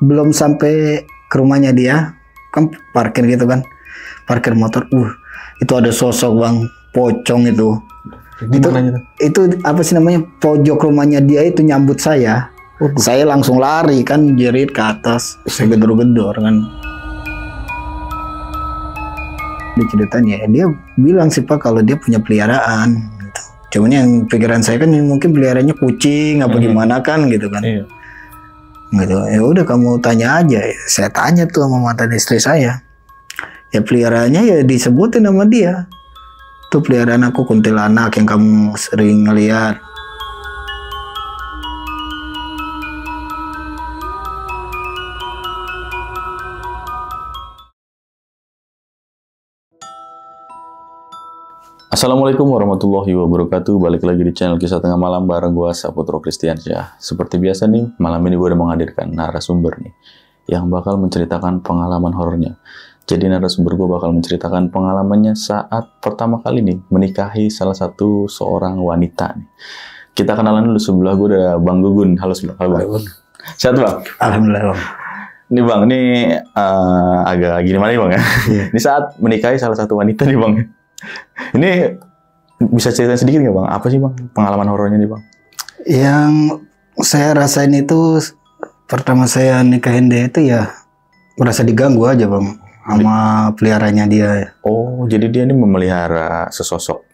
belum sampai ke rumahnya dia, kan parkir gitu kan, parkir motor. Itu ada sosok bang, pocong itu. Itu apa sih namanya, pojok rumahnya dia itu nyambut saya. Saya langsung lari kan, jerit ke atas, saya gedor-gedor kan. Di ceritanya dia bilang sih Pak kalau dia punya peliharaan gitu. Cuman yang pikiran saya kan mungkin peliharaannya kucing apa gimana kan gitu kan. Iya. Gitu. Ya udah kamu tanya aja. Saya tanya tuh sama mantan istri saya. Ya peliharaannya ya disebutin sama dia. Tuh peliharaan aku kuntilanak yang kamu sering ngeliat. Assalamualaikum warahmatullahi wabarakatuh. Balik lagi di channel Kisah Tengah Malam bareng gue Saputro Kristiansyah. Seperti biasa nih, malam ini gue udah menghadirkan narasumber nih yang bakal menceritakan pengalaman horornya. Jadi narasumber gue bakal menceritakan pengalamannya saat pertama kali nih menikahi salah satu seorang wanita nih. Kita kenalan dulu, sebelah gue ada Bang Gugun. Halo Bang. Sehat Bang? Alhamdulillah Bang. Nih Bang, ini agak gimana nih Bang ya? Yeah. Ini saat menikahi salah satu wanita nih Bang. Ini bisa cerita sedikit nggak Bang? Apa sih Bang pengalaman horornya nih Bang? Yang saya rasain itu pertama saya nikahin dia itu ya merasa diganggu aja Bang sama peliharanya dia. Oh, jadi dia ini memelihara sesosok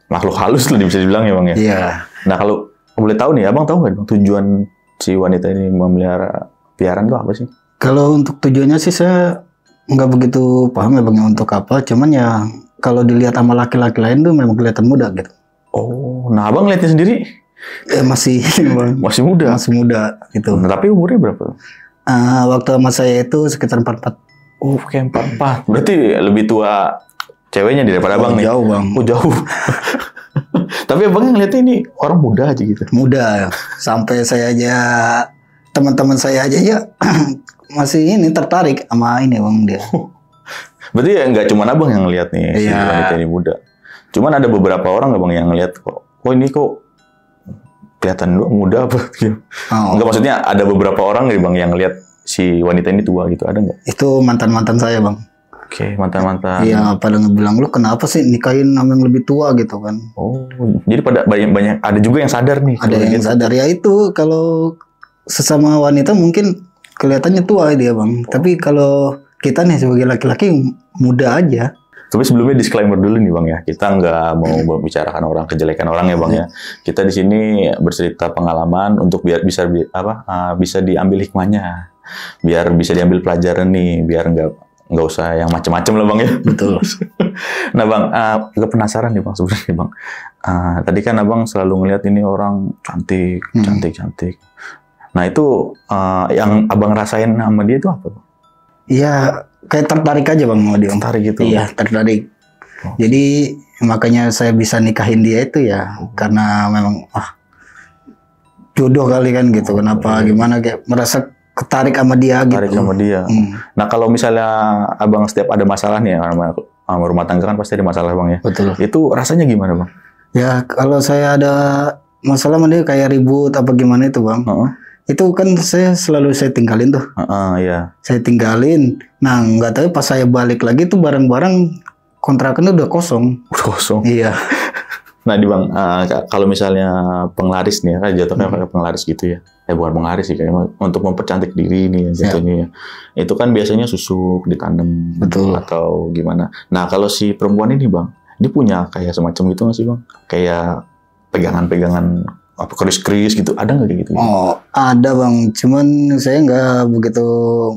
makhluk halus lah bisa dibilang ya Bang ya? Iya. Nah kalau boleh tahu nih, Abang tahu nggak Bang tujuan si wanita ini memelihara peliharaan itu apa sih? Kalau untuk tujuannya sih saya nggak begitu paham ya Bang untuk apa. Cuman ya kalau dilihat sama laki-laki lain tuh memang kelihatan muda gitu. Oh, nah Abang lihatnya sendiri? Masih Bang. Masih muda? Masih muda gitu. Nah, tapi umurnya berapa? Waktu sama saya itu sekitar 44. Oh, kayak 44. Berarti lebih tua ceweknya daripada Abang nih? Jauh Bang. Oh, jauh. Tapi Abang ngeliatnya ini orang muda aja gitu? Muda. Sampai saya aja, teman-teman saya aja ya masih ini tertarik sama ini Bang dia. Berarti ya nggak cuma Abang yang ngeliat nih si wanita ini muda. Cuman ada beberapa orang nggak Bang yang ngeliat kok, ini kok kelihatan muda apa gitu. Enggak, maksudnya ada beberapa orang nih Bang yang ngeliat si wanita ini tua gitu, ada nggak? Itu mantan-mantan saya Bang. Oke, mantan-mantan. Iya, pada ngebilang lu kenapa sih nikahin sama yang lebih tua gitu kan. Oh, jadi pada banyak ada juga yang sadar nih. Ada yang gitu. Sadar ya itu kalau sesama wanita mungkin kelihatannya tua dia Bang. Tapi kalau kita nih sebagai laki-laki muda aja. Tapi sebelumnya disclaimer dulu nih Bang ya, kita nggak mau membicarakan orang, kejelekan orang ya Bang ya. Kita di sini bercerita pengalaman untuk biar bisa bisa diambil hikmahnya, biar bisa diambil pelajaran nih, biar nggak usah yang macam-macam lah Bang ya. Betul. Nah Bang, agak penasaran nih Bang sebenarnya Bang. Tadi kan Abang selalu ngelihat ini orang cantik. Nah itu yang Abang rasain sama dia itu apa Bang? Iya, kayak tertarik aja Bang sama dia. Tertarik gitu? Iya, tertarik. Jadi makanya saya bisa nikahin dia itu ya karena memang jodoh kali kan gitu. Kenapa gimana kayak merasa ketarik sama dia gitu. Ketarik sama dia. Nah kalau misalnya Abang setiap ada masalah nih sama rumah tangga kan pasti ada masalah Bang ya. Betul. Itu rasanya gimana Bang? Ya kalau saya ada masalah sama dia kayak ribut apa gimana itu Bang. Itu kan saya tinggalin tuh. Iya. Saya tinggalin. Nah, nggak tahu pas saya balik lagi tuh barang-barang kontrakannya udah kosong. Kosong. Iya. Nah, di Bang, kalau misalnya penglaris nih, kan jatuhnya kayak penglaris gitu ya. Bukan penglaris sih, kayak untuk mempercantik diri nih jatuhnya ya. Itu kan biasanya susuk ditanam. Betul. Atau gimana. Nah, kalau si perempuan ini Bang, dia punya kayak semacam itu nggak sih Bang? Kayak pegangan-pegangan apa keris-keris gitu, ada nggak kayak gitu? Oh, ada Bang. Cuman saya nggak begitu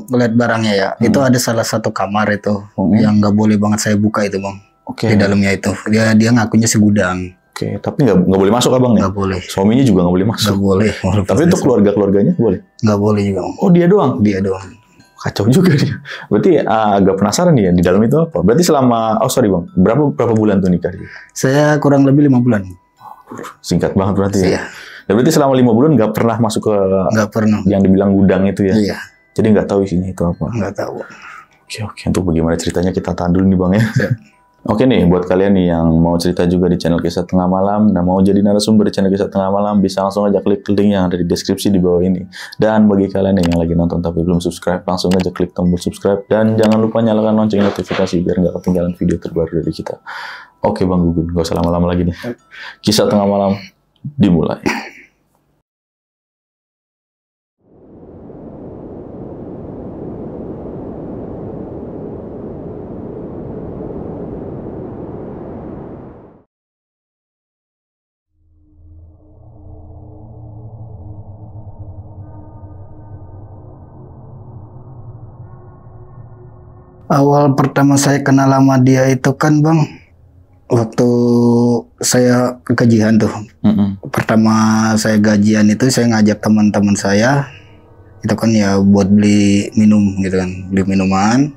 melihat barangnya ya. Itu ada salah satu kamar itu yang nggak boleh banget saya buka itu Bang. Oke. Di dalamnya itu dia ngakunya segudang. Oke, tapi nggak boleh masuk Abang nih? Nggak boleh. Suaminya juga nggak boleh masuk? Nggak boleh. Tapi untuk keluarganya boleh? Nggak boleh juga Bang. Oh dia doang? Dia doang. Kacau juga dia. Berarti agak penasaran nih ya di dalam itu apa? Berarti selama Bang, berapa bulan tuh nikah? Saya kurang lebih 5 bulan. Singkat banget berarti ya. Iya. Dan berarti selama 5 bulan nggak pernah masuk ke nggak pernah yang dibilang gudang itu ya? Iya. Jadi nggak tahu isinya itu apa? Nggak tahu. Oke. Untuk bagaimana ceritanya kita tahan dulu nih Bang ya. Oke nih, buat kalian nih yang mau cerita juga di channel Kisah Tengah Malam, dan mau jadi narasumber di channel Kisah Tengah Malam, bisa langsung aja klik link yang ada di deskripsi di bawah ini. Dan bagi kalian yang lagi nonton tapi belum subscribe, langsung aja klik tombol subscribe. Dan jangan lupa nyalakan lonceng notifikasi biar nggak ketinggalan video terbaru dari kita. Oke Bang Gugun, gak usah lama-lama lagi nih. Kisah Tengah Malam dimulai. Awal pertama saya kenal sama dia itu kan Bang, waktu saya gajian tuh. Pertama saya gajian itu saya ngajak teman-teman saya, itu kan ya buat beli minum gitu kan, beli minuman.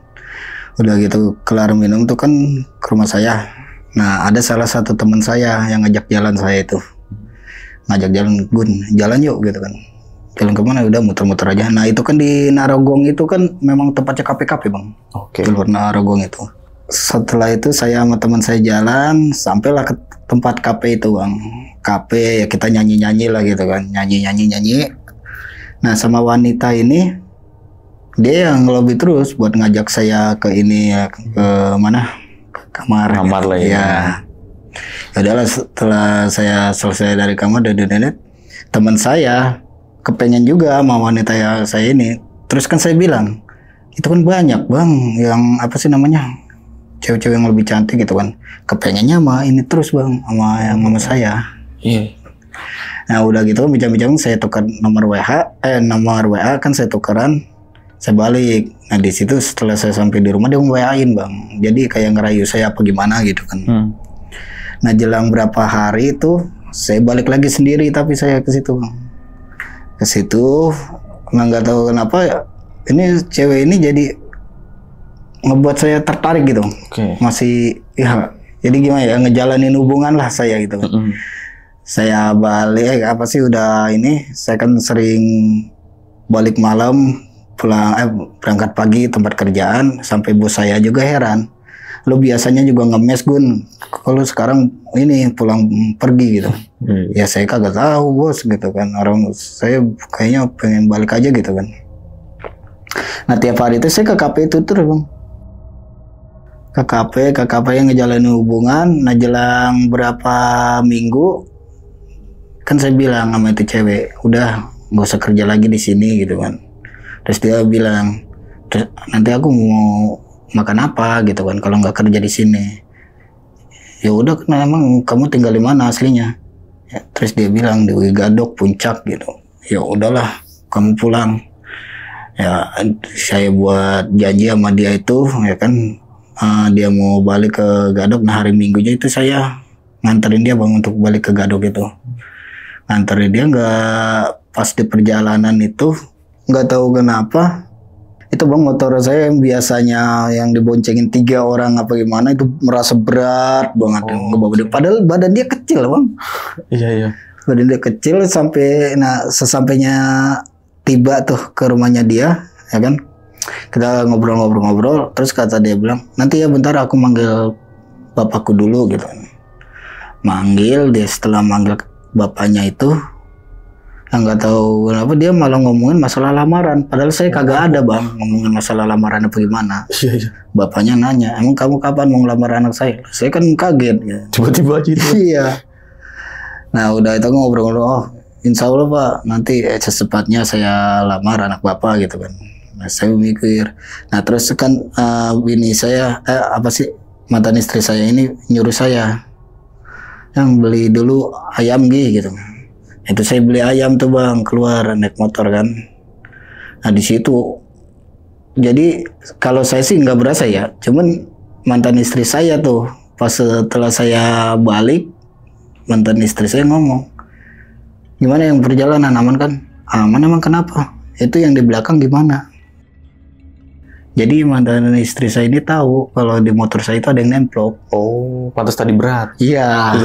Udah gitu kelar minum tuh kan ke rumah saya. Nah ada salah satu teman saya yang ngajak jalan saya itu, ngajak jalan, Gun jalan yuk gitu kan. Jalan kemana? Udah muter-muter aja. Nah itu kan di Narogong itu kan memang tempatnya kafe-kafe Bang. Oke. Di luar Narogong itu. Setelah itu saya sama teman saya jalan, sampailah ke tempat kafe itu Bang. Kafe ya kita nyanyi-nyanyi lah gitu kan. Nyanyi. Nah sama wanita ini, dia yang ngelobi terus buat ngajak saya ke ini ya, ke mana? Ke kamar. Kamar lah ya. Ya udahlah, setelah saya selesai dari kamar dan teman saya kepengen juga sama wanita ya saya ini. Terus kan saya bilang, itu kan banyak Bang yang apa sih namanya, cewek-cewek yang lebih cantik gitu kan. Kepengennya sama ini terus Bang, sama yang sama saya. Iya. Nah udah gitu bincang-bincang, saya tukar nomor WA kan saya tukeran, saya balik. Nah di situ setelah saya sampai di rumah dia WA-in Bang. Jadi kayak ngerayu saya apa gimana gitu kan. Nah jelang berapa hari itu saya balik lagi sendiri, tapi saya ke situ Bang. Ke situ, nggak tahu kenapa ini cewek ini jadi ngebuat saya tertarik gitu. Masih ya jadi gimana ya, ngejalanin hubungan lah saya gitu. Saya balik apa sih udah ini, saya kan sering balik malam, pulang berangkat pagi tempat kerjaan, sampai bos saya juga heran, lo biasanya juga ngemes Gun, kalau sekarang ini pulang pergi gitu. Ya saya kagak tahu bos gitu kan, orang saya kayaknya pengen balik aja gitu kan. Nah tiap hari itu saya ke kafe itu terus Bang, ke kafe yang ngejalanin hubungan. Nah jelang berapa minggu kan saya bilang sama itu cewek, udah gak usah kerja lagi di sini gitu kan. Terus dia bilang, nanti aku mau makan apa gitu kan kalau nggak kerja di sini. Ya udah, karena emang kamu tinggal di mana aslinya? Ya, terus dia bilang di Gadok Puncak gitu. Ya udahlah, kamu pulang. Ya saya buat janji sama dia itu ya kan, dia mau balik ke Gadok. Nah hari Minggunya itu saya nganterin dia Bang untuk balik ke Gadok itu. Nganterin dia, nggak pas di perjalanan itu nggak tahu kenapa itu Bang, motor saya yang biasanya yang diboncengin 3 orang apa gimana itu merasa berat banget ngebawa dia. Padahal badan dia kecil Bang. Iya. Badan dia kecil sampai, nah sesampainya tiba tuh ke rumahnya dia ya kan, kita ngobrol. Terus kata dia bilang, nanti ya bentar aku manggil bapakku dulu gitu. Manggil dia, setelah manggil bapaknya itu, nggak tahu kenapa dia malah ngomongin masalah lamaran, padahal saya kagak ada Bang ngomongin masalah lamaran apa gimana. Bapaknya nanya, emang kamu kapan mau ngelamar anak saya? Saya kan kaget ya. Tiba-tiba aja itu. Iya. Nah udah itu ngobrol, oh insya Allah Pak, nanti secepatnya saya lamar anak Bapak gitu kan. Nah saya mikir, nah terus kan bini saya, mantan istri saya ini nyuruh saya yang beli dulu ayam gitu. Itu saya beli ayam tuh Bang, keluar naik motor kan. Nah di situ, jadi kalau saya sih nggak berasa ya, cuman mantan istri saya tuh pas setelah saya balik, mantan istri saya ngomong, gimana yang perjalanan aman kan? Aman emang kenapa? Itu yang di belakang gimana? Jadi mantan istri saya ini tahu kalau di motor saya itu ada yang nemplok. Oh, pantas tadi berat. Iya.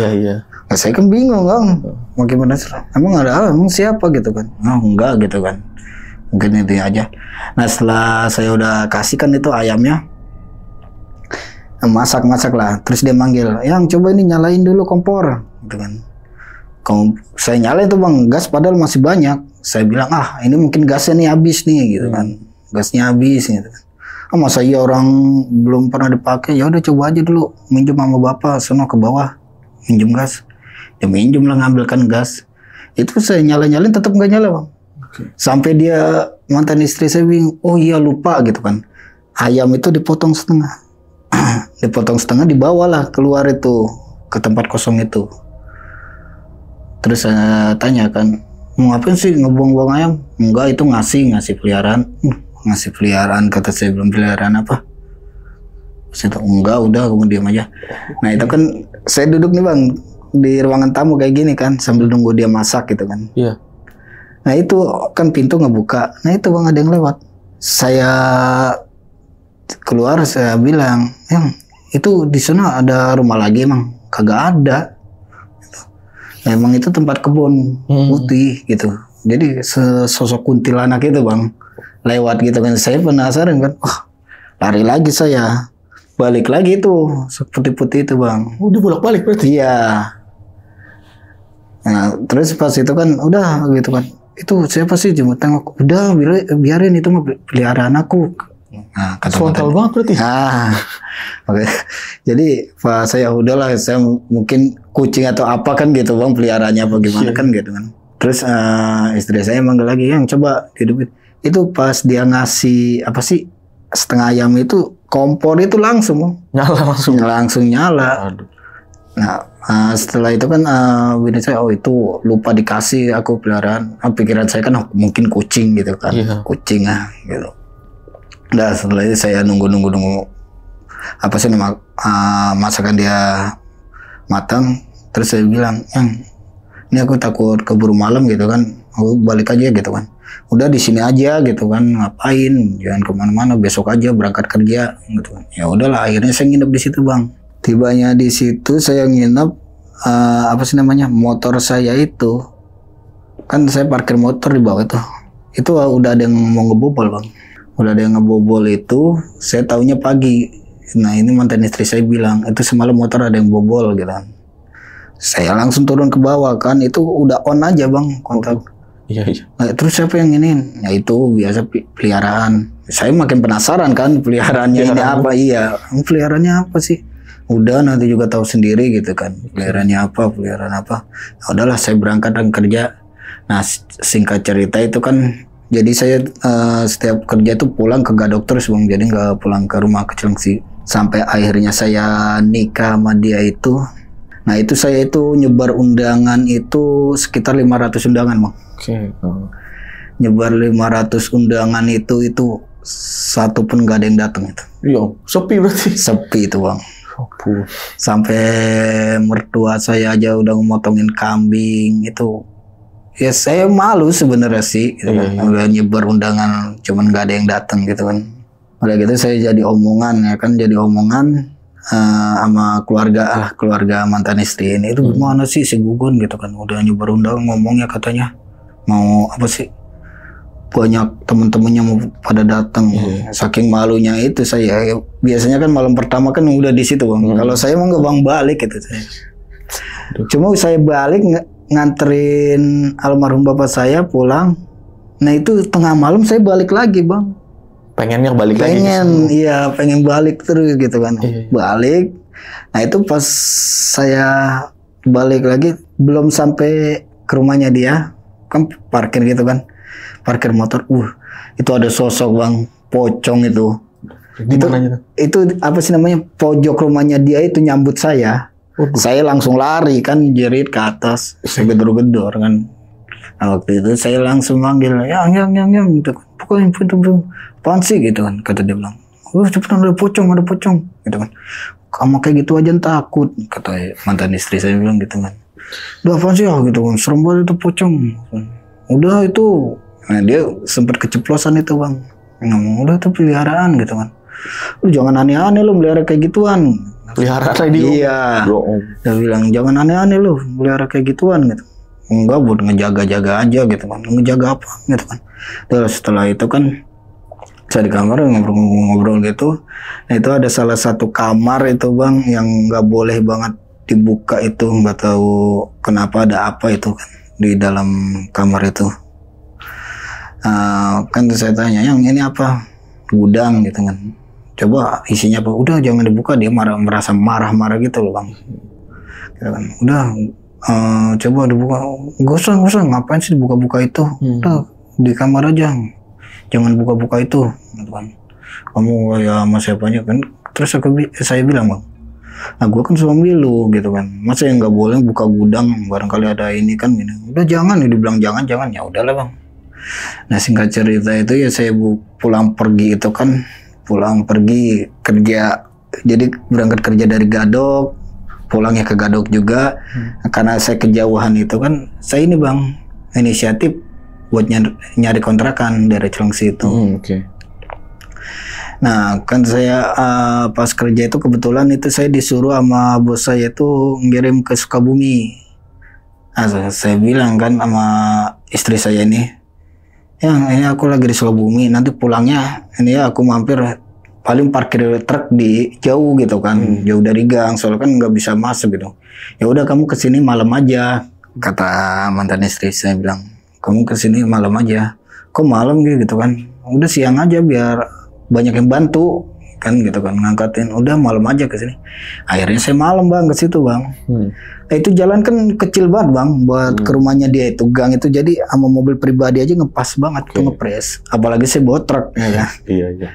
Nah, saya kan bingung Bang, mau gimana sih? Emang ada emang siapa gitu kan? Oh enggak gitu kan, mungkin itu aja. Nah setelah saya udah kasihkan itu ayamnya, masak lah. Terus dia manggil, yang coba ini nyalain dulu kompor, gitu kan. Saya nyalain tuh bang, gas padahal masih banyak. Saya bilang, ini mungkin gasnya nih habis nih, gitu kan. Gasnya habis, gitu kan. Masa iya orang belum pernah dipakai, ya udah coba aja dulu, minjem sama bapak, sono ke bawah, minjem gas. Ya minjem lah, ngambilkan gas. Itu saya nyalain tetap nggak nyala bang. Sampai dia, mantan istri saya bingung, oh iya lupa gitu kan. Ayam itu dipotong setengah. Dipotong setengah, dibawalah keluar itu, ke tempat kosong itu. Terus saya tanya kan, mau ngapain sih ngebuang-buang ayam? Enggak, itu ngasih peliharaan. Ngasih peliharaan, kata saya, belum peliharaan apa? Saya tahu, enggak, udah kamu diam aja. Nah itu kan, saya duduk nih bang, di ruangan tamu kayak gini kan, sambil nunggu dia masak gitu kan. Iya. Nah itu kan pintu ngebuka, nah itu bang ada yang lewat. Saya keluar, saya bilang, yang itu di sana ada rumah lagi emang? Kagak ada. Nah, emang itu tempat kebun putih gitu. Jadi sosok kuntilanak itu bang lewat gitu kan. Saya penasaran kan, lari lagi saya, balik lagi tuh putih-putih itu bang. Udah bolak-balik berarti? Iya. Nah terus pas itu kan udah gitu kan. Itu saya pasti cuma tengok, udah biarin itu mah peliharaan aku. Nah, frontal banget berarti. Oke. Jadi pas saya udahlah, saya mungkin kucing atau apa kan gitu bang, peliharaannya apa gimana kan gitu kan. Terus istri saya manggil lagi, yang coba hidupin. Itu pas dia ngasih apa sih setengah ayam itu, kompor itu langsung nyala. Aduh. Nah setelah itu kan bini saya, oh itu lupa dikasih aku peliharaan. Pikiran saya kan mungkin kucing gitu kan, kucing gitu. Nah setelah itu saya nunggu apa sih masakan dia matang. Terus saya bilang, yang ini aku takut keburu malam gitu kan, aku balik aja gitu kan. Udah di sini aja gitu kan, ngapain, jangan kemana-mana, besok aja berangkat kerja gitu kan. Ya udahlah, akhirnya saya nginep di situ bang. Tibanya di situ saya nginep, apa sih namanya, motor saya itu kan saya parkir motor di bawah itu udah ada yang mau ngebobol bang. Udah ada yang ngebobol itu, saya taunya pagi. Nah ini mantan istri saya bilang, itu semalam motor ada yang bobol gitu kan. Saya langsung turun ke bawah kan, itu udah on aja bang kontak. Iya. Nah, terus siapa yang ini? Ya itu biasa peliharaan. Saya makin penasaran kan, peliharaannya ini apa? Iya, peliharaannya apa sih? Udah nanti juga tahu sendiri gitu kan, peliharaannya apa, peliharaan apa. Ya udahlah, saya berangkat dan kerja. Nah singkat cerita itu kan, jadi saya setiap kerja itu pulang ke Gadok terus bang, jadi nggak pulang ke rumah ke Cilengsi. Sampai akhirnya saya nikah sama dia itu. Nah itu saya itu nyebar undangan itu sekitar 500 undangan bang. Nyebar 500 undangan itu satu pun nggak ada yang datang itu. Iya, sepi berarti. Sepi itu bang. Sampai mertua saya aja udah ngomotongin kambing itu. Ya saya malu sebenarnya sih, gitu kan. Udah nyebar undangan, cuman nggak ada yang datang gitu kan. Udah gitu saya jadi omongan ya kan, jadi omongan sama keluarga mantan istri ini. Itu gimana sih si Gugun gitu kan, udah nyebar undangan, ngomongnya katanya mau apa sih, banyak temen-temennya mau pada datang. Saking malunya itu saya, biasanya kan malam pertama kan udah di situ bang. Kalau saya mau nggak bang balik gitu saya. Cuma saya balik nganterin almarhum bapak saya pulang. Nah itu tengah malam saya balik lagi bang. Pengennya balik lagi? Iya pengen balik terus gitu kan. Balik. Nah itu pas saya balik lagi, belum sampai ke rumahnya dia, kan parkir gitu kan, parkir motor. Itu ada sosok bang, pocong itu. Itu apa sih namanya, pojok rumahnya dia itu nyambut saya. Saya langsung lari kan, jerit ke atas, saya gedor-gedor kan. Nah, waktu itu saya langsung manggil, yang gitu kan. Pokoknya apaan sih gitu kan, kata dia bilang. Cepetan ada pocong gitu kan. Kamu kayak gitu aja takut, kata mantan istri saya bilang gitu kan. Udah apaan sih gitu kan, serem banget itu pocong. Udah itu, nah dia sempat keceplosan itu bang. Ngomong udah itu peliharaan gitu kan. Lu jangan aneh-aneh lu melihara kayak gituan. Pelihara tadi. Iya. Dia bilang jangan aneh-aneh lu melihara kayak gituan gitu. Enggak, buat ngejaga-jaga aja gitu kan. Ngejaga apa gitu kan. Terus setelah itu kan Saya di kamar ngobrol-ngobrol gitu. Nah itu ada salah satu kamar itu bang yang nggak boleh banget dibuka itu, nggak tahu kenapa ada apa itu kan di dalam kamar itu. Kan saya tanya, yang ini apa? Gudang gitu kan. Coba isinya apa? Udah jangan dibuka, dia merasa marah-marah gitu loh bang. Gitu kan. Udah coba dibuka, nggak usah, ngapain sih dibuka-buka itu? Udah di kamar aja. Jangan buka-buka itu, gitu kan. Kamu ya sama siapanya kan? Terus saya bilang bang, nah gue kan suami lu gitu kan. Masa yang nggak boleh buka gudang? Barangkali ada ini kan. Gini. Udah jangan, dibilang jangan ya udahlah bang. Nah singkat cerita itu ya saya pulang pergi itu kan, pulang pergi kerja. Jadi berangkat kerja dari Gadok, pulangnya ke Gadok juga. Karena saya kejauhan itu kan, saya ini bang inisiatif buat nyari kontrakan dari Cilengsi itu. Okay. Nah kan saya pas kerja itu kebetulan itu saya disuruh sama bos saya itu ngirim ke Sukabumi. Nah, saya bilang kan sama istri saya ini, ini aku lagi di Sukabumi, nanti pulangnya ini ya aku mampir paling parkir truk di jauh gitu kan, jauh dari gang, soalnya kan nggak bisa masuk gitu. Ya udah kamu kesini malam aja, kata mantan istri saya bilang. Kamu kesini malam aja. Kok malam gitu kan? Udah siang aja biar banyak yang bantu kan gitu kan ngangkatin. Udah malam aja kesini. Akhirnya saya malam bang ke situ bang. Itu jalan kan kecil banget bang buat ke rumahnya dia itu, gang itu, jadi sama mobil pribadi aja ngepas banget tuh, ngepres. Apalagi saya bawa truk ya kan. Iya.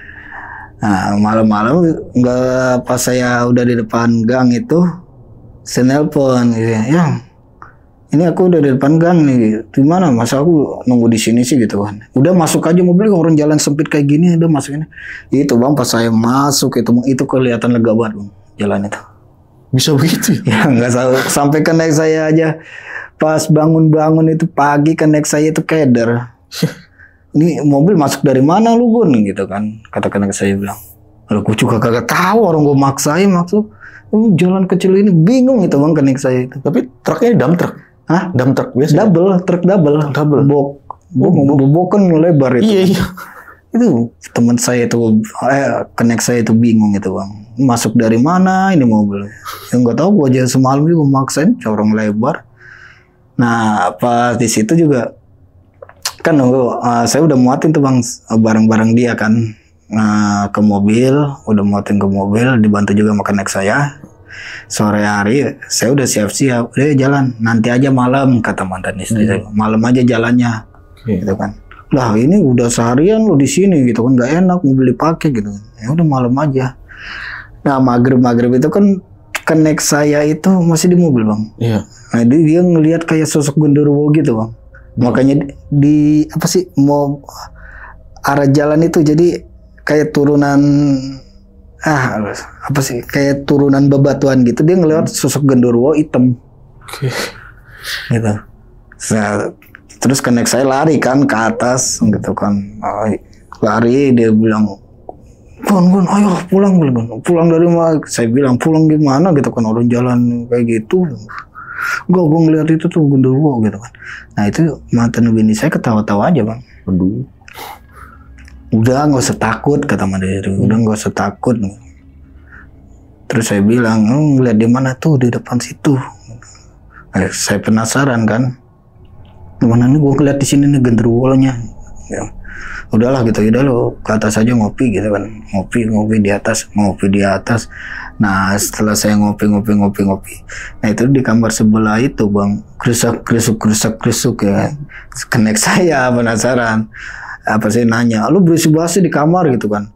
Nah malam-malam nggak, pas saya udah di depan gang itu, saya nelpon gitu ya. Ini aku udah di depan gang nih, gimana? Masa aku nunggu di sini sih gitu kan? Udah masuk aja mobil, orang jalan sempit kayak gini, udah masuk ini. Itu bang, pas saya masuk itu kelihatan lega banget bang, jalan itu. Bisa begitu? Ya nggak tahu, sampai connect saya aja pas bangun-bangun itu pagi connect saya itu keder. Ini mobil masuk dari mana lu Gun? Gitu kan, kata-kata saya bilang. Lalu aku juga kagak tahu, orang gue maksain maksud. Jalan kecil ini bingung itu bang connect saya itu. Tapi truknya dump truck. Hah? Dump truck biasa? Truk double. Bok kan lebar itu. Iya. Itu teman saya itu, connect saya itu bingung itu bang. Masuk dari mana ini mobil? Ya nggak tahu, gua aja semalam juga maksain corong lebar. Nah pas di situ juga kan saya udah muatin tuh bang barang-barang dia kan ke mobil, udah muatin ke mobil, dibantu juga sama connect saya. Sore hari saya udah siap-siap, udah jalan, nanti aja malam, kata mantan istri saya, malam aja jalannya, gitu kan. Lah ini udah seharian lo di sini gitu kan, nggak enak mobil dipakai gitu kan. Ya udah malam aja. Nah maghrib itu kan connect saya itu masih di mobil bang. Iya. Nah dia ngelihat kayak sosok genderuwo gitu bang. Makanya di apa sih mau arah jalan itu jadi kayak turunan apa sih kayak turunan bebatuan gitu, dia ngelihat sosok genderuwo hitam. Gitu. Nah, terus connect saya lari kan ke atas gitu kan, lari, dia bilang Gun ayo pulang dari mana? Saya bilang pulang gimana gitu kan, orang jalan kayak gitu. Gue ngeliat itu tuh genderuwo gitu kan. Nah itu mantan bini saya ketawa-tawa aja bang. Aduh. Udah nggak usah takut, kata mantan, udah nggak usah takut. Terus saya bilang, ngeliat di mana tuh, di depan situ. Saya penasaran kan, gimana nih gue ngeliat di sini nih genderuwonya. Ya. Udahlah gitu, udah lo ke atas aja ngopi gitu kan, ngopi di atas. Nah setelah saya ngopi. Nah itu di kamar sebelah itu bang, krisuk ya. Connect saya penasaran. Apa sih nanya, lu bersih-bersih di kamar gitu kan?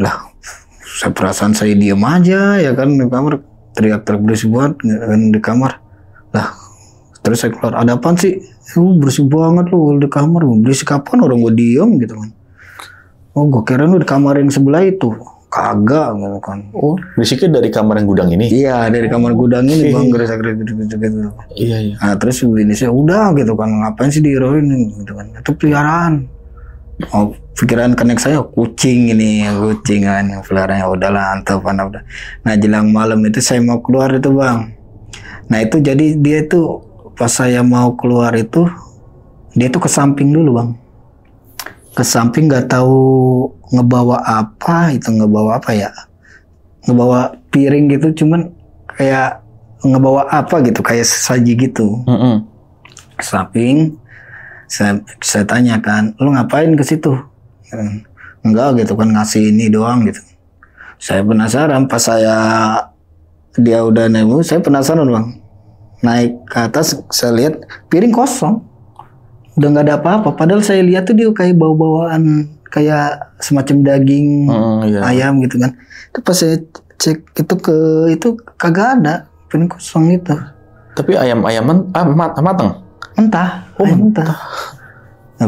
Lah, saya perasaan saya diam aja ya kan di kamar, teriak-teriak bersih banget kan di kamar. Lah, terus saya keluar, ada apaan sih? Lu bersih banget lu di kamar, berisik kapan orang gue diam gitu kan? Oh, gue kira lu di kamar yang sebelah itu, kagak gitu kan? Oh, berisiknya dari kamar yang gudang ini? Iya, dari kamar gudang ini bang, geresak-geresak gitu. Iya. Nah, terus ini saya udah gitu kan, ngapain sih diheroin gitu kan? Itu peliharaan. Oh, pikiran connect saya kucing kan, peliharaan. Ya udahlah, antapan udah. Nah jelang malam itu saya mau keluar itu bang. Nah itu jadi dia tuh pas saya mau keluar itu dia tuh ke samping dulu bang, ke samping nggak tahu ngebawa apa ya, ngebawa piring gitu, cuman kayak ngebawa apa gitu, kayak sesaji gitu. Ke samping saya tanyakan, lu ngapain ke situ? Enggak gitu kan, ngasih ini doang gitu. Saya penasaran, pas dia udah nemu, saya penasaran bang. Naik ke atas, saya lihat piring kosong, udah nggak ada apa-apa. Padahal saya lihat tuh dia kayak bawa-bawaan kayak semacam daging ayam gitu kan. Itu pas saya cek itu kagak ada, piring kosong itu. Tapi ayam-ayaman matang? Mentah. Mentah. Nah,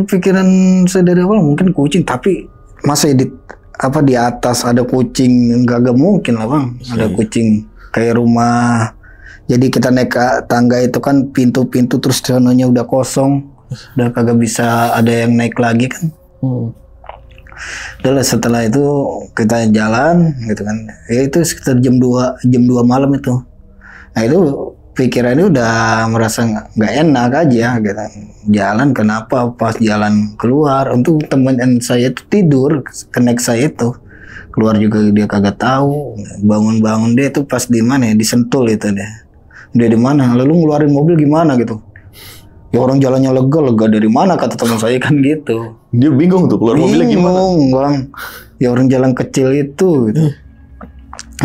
pikiran saya dari awal mungkin kucing, tapi masa di atas ada kucing, nggak mungkin lah bang. Ada kucing kayak rumah. Jadi kita naik ke tangga itu kan pintu-pintu, terus sononya udah kosong, udah kagak bisa ada yang naik lagi kan. Udah setelah itu kita jalan gitu kan. Ya itu sekitar jam 2 malam itu. Nah itu pikirannya udah merasa nggak enak aja gitu. Jalan kenapa pas jalan keluar, untuk teman saya itu tidur, connect saya itu keluar juga dia kagak tahu. Bangun dia tuh pas di mana ya, di Sentul itu dia di mana, lalu ngeluarin mobil gimana gitu. Ya orang jalannya lega dari mana, kata teman saya kan gitu. Dia bingung tuh keluar mobilnya gimana. Bingung bang, ya orang jalan kecil itu gitu.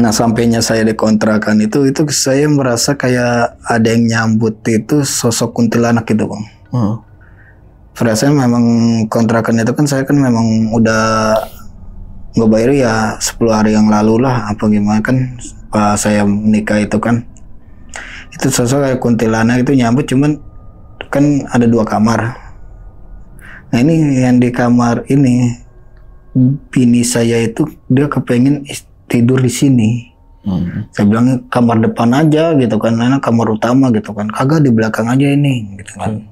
Nah sampainya saya di kontrakan itu saya merasa kayak ada yang nyambut itu sosok kuntilanak gitu bang. Perasaan memang kontrakan itu kan saya kan memang udah nggak bayar ya 10 hari yang lalu lah apa gimana kan, pas saya menikah itu kan. Itu sosok kayak kuntilanak itu nyambut, cuman kan ada 2 kamar. Nah ini yang di kamar ini, bini saya itu dia kepengen tidur di sini. Saya bilang kamar depan aja gitu kan, karena kamar utama gitu kan, kagak di belakang aja ini gitu kan.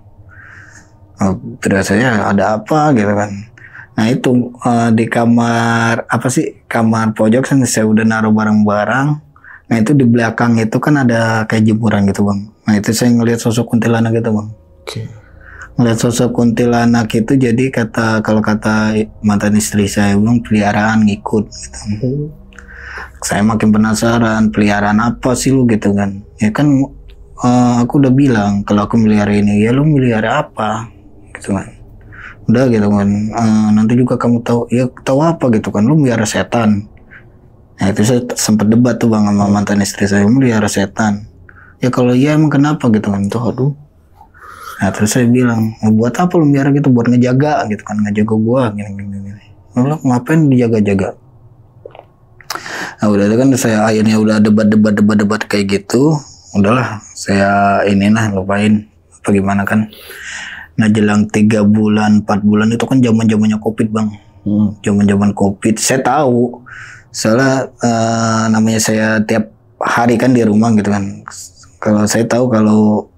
Terus saya ada apa gitu kan. Nah itu di kamar kamar pojok kan saya udah naruh barang-barang. Nah itu di belakang itu kan ada kayak jemuran gitu bang. Nah itu saya ngelihat sosok kuntilanak gitu bang. Ngelihat sosok kuntilanak itu, jadi kalau kata mantan istri saya bilang peliharaan ngikut gitu. Saya makin penasaran, peliharaan apa sih lu gitu kan. Ya kan aku udah bilang kalau aku melihara ini, ya lu melihara apa gitu kan. Udah gitu kan, nanti juga kamu tahu, ya tahu apa gitu kan, lu melihara setan. Nah itu saya sempat debat tuh bang sama mantan istri saya, melihara setan. Ya kalau iya emang kenapa gitu kan, tuh aduh. Nah terus saya bilang, buat apa lu melihara gitu, buat ngejaga gitu kan, ngejaga gua gini. Lu ngapain dijaga-jaga? Nah udah itu kan saya akhirnya udah debat kayak gitu. Udahlah saya lupain apa gimana kan. Nah jelang 3 bulan 4 bulan itu kan zaman-zamannya Covid bang. Zaman-zaman Covid saya tahu. Soalnya namanya saya tiap hari kan di rumah gitu kan. Kalau saya tahu kalau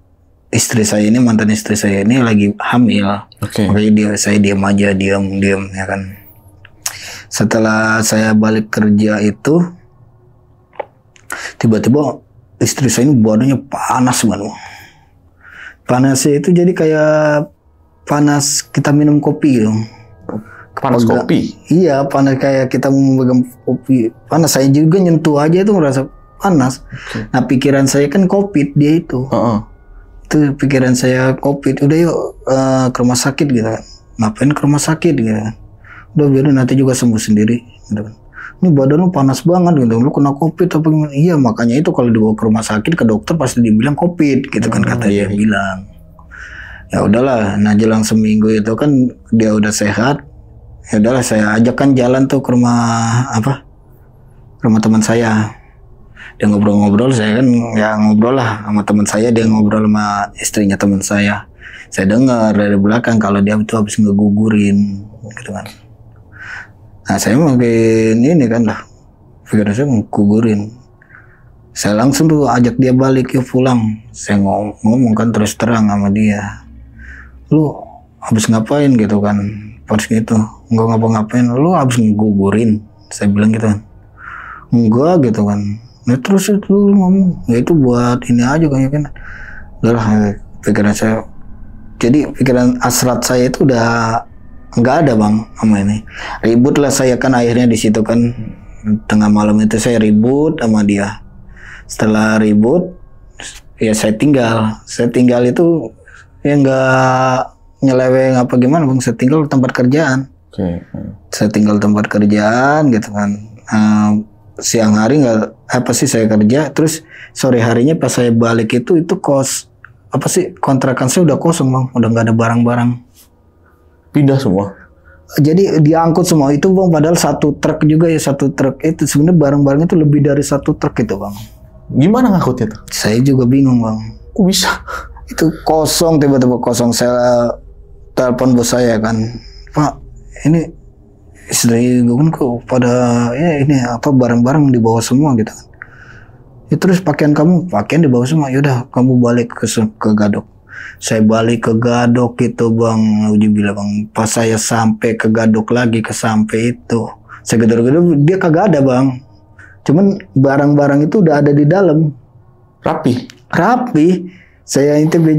istri saya ini, mantan istri saya ini lagi hamil. Makanya saya diam ya kan. Setelah saya balik kerja itu, tiba-tiba istri saya ini badannya panas banget. Panasnya itu jadi kayak panas kita minum kopi gitu. Panas kopi? Iya, panas kayak kita memegang kopi. Panas, saya juga nyentuh aja itu merasa panas. Nah pikiran saya kan Covid dia itu. Itu pikiran saya Covid. Udah yuk ke rumah sakit gitu kan. Ngapain ke rumah sakit gitu kan. Udah biarin nanti juga sembuh sendiri gitu kan. Ini badan lu panas banget gitu. Lu kena Covid apa gimana? Iya, makanya itu kalau dibawa ke rumah sakit ke dokter pasti dibilang Covid gitu kan, kata dia bilang. Ya udahlah, nah jelang seminggu itu kan dia udah sehat. Ya udahlah saya ajakkan jalan tuh ke rumah teman saya. Dia ngobrol-ngobrol, saya kan ya ngobrol lah sama teman saya, dia ngobrol sama istrinya teman saya. Saya dengar dari belakang kalau dia itu habis ngegugurin gitu kan. Nah saya makin ini kan lah, pikiran saya mau gugurin. Saya langsung tuh ajak dia balik, yuk pulang. Saya ngomong kan terus terang sama dia, lu habis ngapain gitu kan, pas gitu. Enggak ngapa-ngapain, lu habis ngegugurin. Saya bilang gitu kan. Enggak gitu kan. Nah terus itu ngomong, ya itu buat ini aja kayaknya kan. Udah lah, pikiran saya. Jadi pikiran hasrat saya itu udah nggak ada bang sama ini. Ribut lah saya kan akhirnya di situ kan, tengah malam itu saya ribut sama dia. Setelah ribut ya saya tinggal itu ya nggak nyeleweng apa gimana bang, saya tinggal tempat kerjaan. Saya tinggal tempat kerjaan gitu kan. Siang hari nggak apa sih saya kerja, terus sore harinya pas saya balik itu kontrakan saya udah kosong bang, udah nggak ada barang-barang. Pindah semua. Jadi diangkut semua itu bang, padahal satu truk juga ya, satu truk itu sebenarnya barang-barang itu lebih dari satu truk itu bang. Gimana ngangkutnya tuh? Saya juga bingung bang. Kok bisa? Itu kosong, tiba-tiba kosong. Saya telepon bos saya kan, Pak, ini istri gue kan kok pada ya ini apa barang-barang dibawa semua gitu kan. Ya, terus pakaian dibawa semua. Yaudah kamu balik ke Gadok. Saya balik ke Gadok itu bang, Uji bilang bang, pas saya sampai ke Gadok lagi ke sampai itu, saya gedor-gedor dia kagak ada bang. Cuman barang-barang itu udah ada di dalam. Rapi. Saya intip di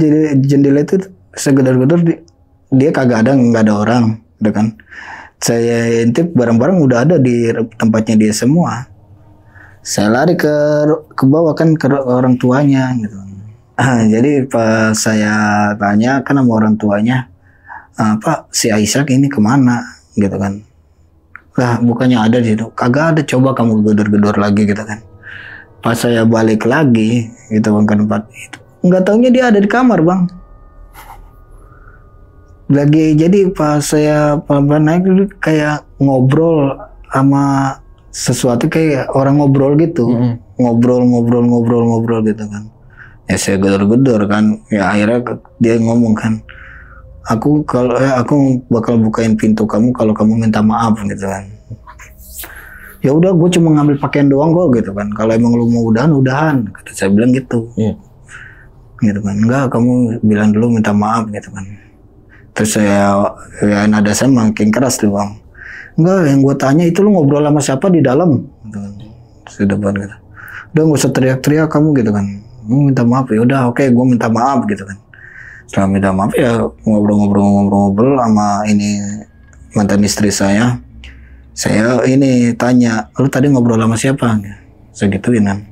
jendela itu, saya gedor-gedor dia kagak ada, nggak ada orang, udah kan. Saya intip barang-barang udah ada di tempatnya dia semua. Saya lari ke bawah kan ke orang tuanya gitu. Jadi pas saya tanya kan sama orang tuanya, Pak si Aisyah ini kemana gitu kan. Lah bukannya ada di situ, kagak ada, coba kamu gedor-gedor lagi gitu kan. Pas saya balik lagi gitu bang ke tempat itu, nggak taunya dia ada di kamar bang. Lagi jadi pas saya pelan-pelan naik dulu kayak ngobrol sama sesuatu kayak orang ngobrol gitu, ngobrol gitu kan. Ya saya gedor-gedor kan, ya akhirnya dia ngomong kan, aku bakal bukain pintu kamu kalau kamu minta maaf gitu kan. Ya udah, gue cuma ngambil pakaian doang kok gitu kan. Kalau emang lu mau udahan, kata saya bilang gitu. Gitu kan, enggak kamu bilang dulu minta maaf gitu kan. Terus ya nada saya makin keras tuh bang. Enggak, yang gue tanya itu lu ngobrol sama siapa di dalam gitu kan. Sudah banget gitu. Udah gak usah teriak-teriak kamu gitu kan. Minta maaf ya udah, oke gue minta maaf gitu kan. Setelah minta maaf ya ngobrol sama ini mantan istri saya ini tanya, lu tadi ngobrol sama siapa? Saya gituin kan.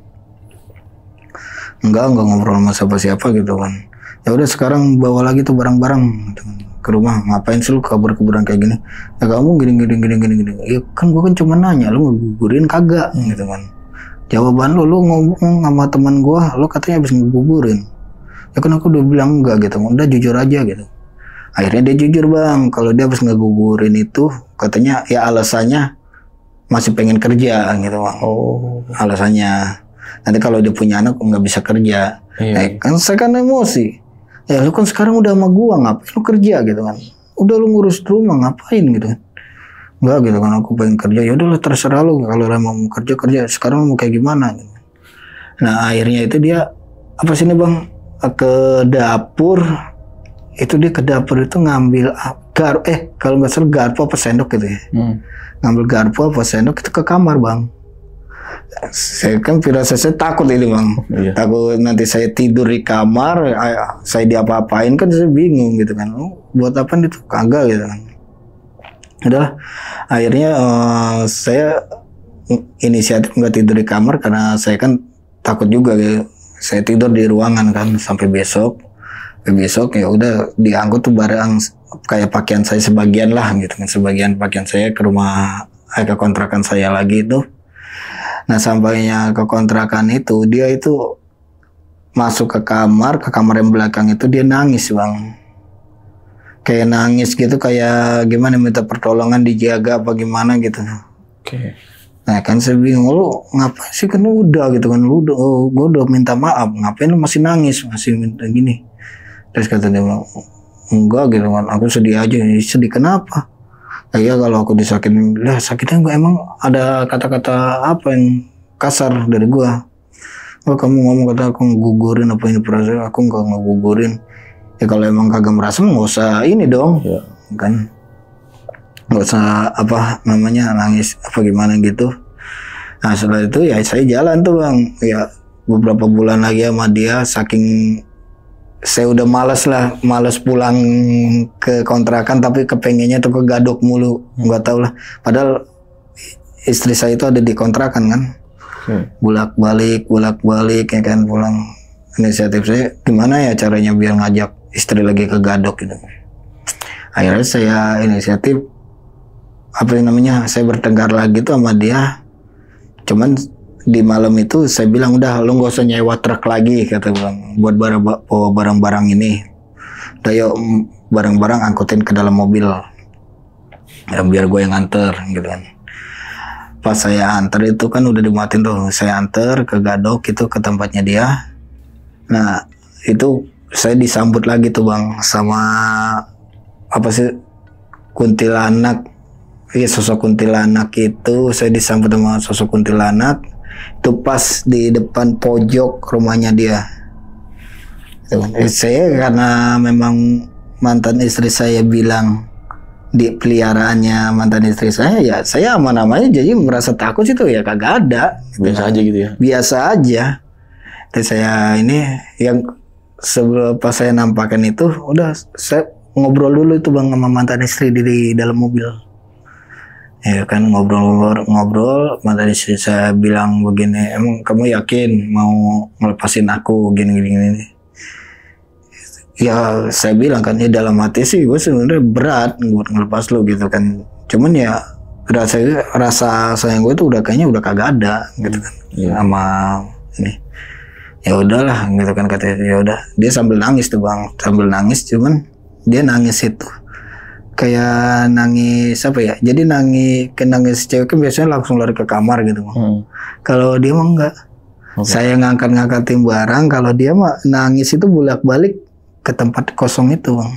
Enggak ngobrol sama siapa gitu kan. Ya udah sekarang bawa lagi tuh barang-barang gitu kan, ke rumah. Ngapain sih lu kabur-kaburan kayak gini? Ya kamu gini. Ya kan gue kan cuma nanya, lu ngegugurin kagak gitu kan. Jawaban lu ngomong sama teman gua, lu katanya habis ngegugurin. Ya kan aku udah bilang enggak gitu, udah jujur aja gitu. Akhirnya dia jujur bang, kalau dia habis ngegugurin itu katanya ya alasannya masih pengen kerja gitu bang. Alasannya nanti kalau dia punya anak nggak bisa kerja. Kan saya kan emosi. Ya lu kan sekarang udah sama gua, ngapain lu kerja gitu kan? Udah lu ngurus rumah ngapain gitu kan? Enggak gitu kan, aku pengen kerja. Ya udahlah terserah lu, kalau mau kerja sekarang mau kayak gimana gitu. Nah akhirnya itu dia bang, ke dapur. Itu dia ke dapur itu ngambil kalau nggak salah garpu apa sendok gitu ya. Ngambil garpu apa sendok itu ke kamar bang. Saya kan saya takut ini bang. Takut nanti saya tidur di kamar, saya diapa-apain kan, saya bingung gitu kan. Buat apa itu kagak gitu kan. Udah akhirnya saya inisiatif nggak tidur di kamar karena saya kan takut juga gitu. Saya tidur di ruangan kan sampai besok ya udah diangkut tuh barang kayak pakaian saya sebagian lah gitu kan, sebagian pakaian saya ke rumah ke kontrakan saya lagi itu. Nah sampainya ke kontrakan itu, dia itu masuk ke kamar yang belakang itu, dia nangis bang. Kayak nangis gitu, kayak gimana minta pertolongan dijaga apa gimana gitu. Nah kan saya bingung, lu ngapain sih, kan udah gitu kan, gue udah minta maaf, ngapain lu masih nangis, masih minta gini. Terus kata dia bilang, enggak gitu kan, aku sedih aja. Sedih kenapa? Ya kalau aku disakitin, lah sakitnya enggak, emang ada kata-kata apa yang kasar dari gua? Oh kamu ngomong kata aku ngegugurin apa ini, perasaan aku enggak ngegugurin. Ya kalau emang kagak merasa nggak usah ini dong, kan nggak usah nangis apa gimana gitu. Nah setelah itu ya saya jalan tuh bang, ya beberapa bulan lagi sama dia, saking saya udah malas pulang ke kontrakan, tapi kepengennya tuh ke Gadok mulu, nggak tahu lah. Padahal istri saya itu ada di kontrakan kan, bolak balik ya kan pulang. Inisiatif saya gimana ya caranya biar ngajak istri lagi ke Gadok gitu. Akhirnya saya inisiatif saya bertengkar lagi tuh sama dia. Cuman di malam itu saya bilang udah lu gak usah nyewa truk lagi kata bang, buat barang-barang ini. Udah yuk barang-barang angkutin ke dalam mobil. Ya biar gue yang anter gitu kan. Pas saya anter itu kan udah dimuatin tuh, saya anter ke Gadok itu ke tempatnya dia. Nah itu saya disambut lagi tuh bang sama kuntilanak. Iya sosok kuntilanak itu saya disambut sama sosok kuntilanak itu pas di depan pojok rumahnya dia. Saya karena memang mantan istri saya bilang di peliharaannya mantan istri saya, ya saya aman-aman aja, jadi merasa takut itu ya kagak ada. Biasa aja gitu ya. Biasa aja. Terus saya ini yang sebelum pas saya nampakin itu udah saya ngobrol dulu itu bang sama mantan istri di dalam mobil. Ya kan ngobrol mantan istri saya bilang begini, emang kamu yakin mau ngelepasin aku gini. Ya saya bilang kan ya dalam hati sih gue sebenarnya berat buat ngelepas lo gitu kan. Cuman ya rasa sayang gue tuh kayaknya udah kagak ada gitu kan. Sama ini. Ya udahlah gitu kan katanya, ya udah. Dia sambil nangis tuh bang, cuman dia nangis itu kayak nangis apa ya? Jadi nangis cewek kan biasanya langsung lari ke kamar gitu bang. Kalau dia mah enggak. Saya ngangkatin barang, kalau dia mah nangis itu bolak-balik ke tempat kosong itu bang.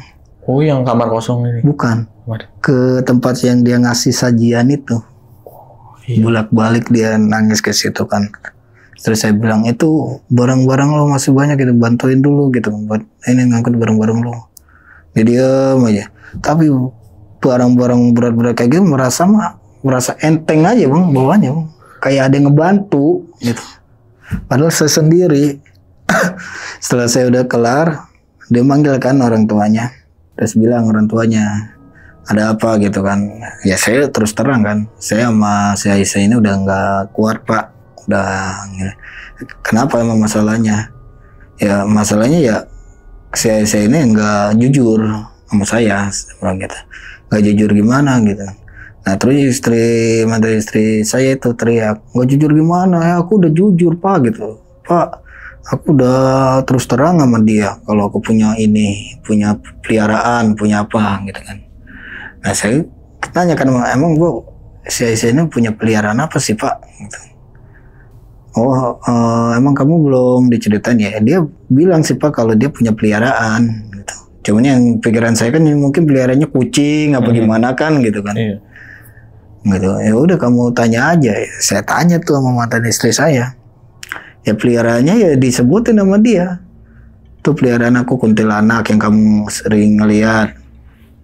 Oh yang kamar kosong ini? Bukan. Ke tempat yang dia ngasih sajian itu. Bolak-balik dia nangis ke situ kan. Terus saya bilang itu barang-barang lo masih banyak gitu, bantuin dulu gitu buat ini ngangkut barang-barang lo. Dia diam aja. Tapi barang-barang berat-berat kayak gitu merasa enteng aja bang bawahnya bang. Kayak ada yang ngebantu gitu. Padahal saya sendiri. Setelah saya udah kelar, dia manggil kan orang tuanya. Terus bilang orang tuanya, ada apa gitu kan. Ya saya terus terang kan, saya sama si Aisyah ini udah nggak kuat pak. Udah, kenapa emang masalahnya? Ya masalahnya ya si Aisyah ini nggak jujur sama saya, bilang gitu. Nggak jujur gimana gitu. Nah terus mantan istri saya itu teriak, nggak jujur gimana? Ya aku udah jujur pak gitu. Pak, aku udah terus terang sama dia kalau aku punya peliharaan, punya apa gitu kan. Nah saya tanya kan, emang bu si Aisyah ini punya peliharaan apa sih pak? Gitu. Oh emang kamu belum diceritain ya? Dia bilang sih pak kalau dia punya peliharaan gitu. Cuman yang pikiran saya kan mungkin peliharaannya kucing apa gimana kan gitu kan. Iya. Gitu. Ya udah kamu tanya aja. Saya tanya tuh sama mantan istri saya. Ya peliharaannya ya disebutin sama dia. Tuh peliharaan aku kuntilanak yang kamu sering ngelihat,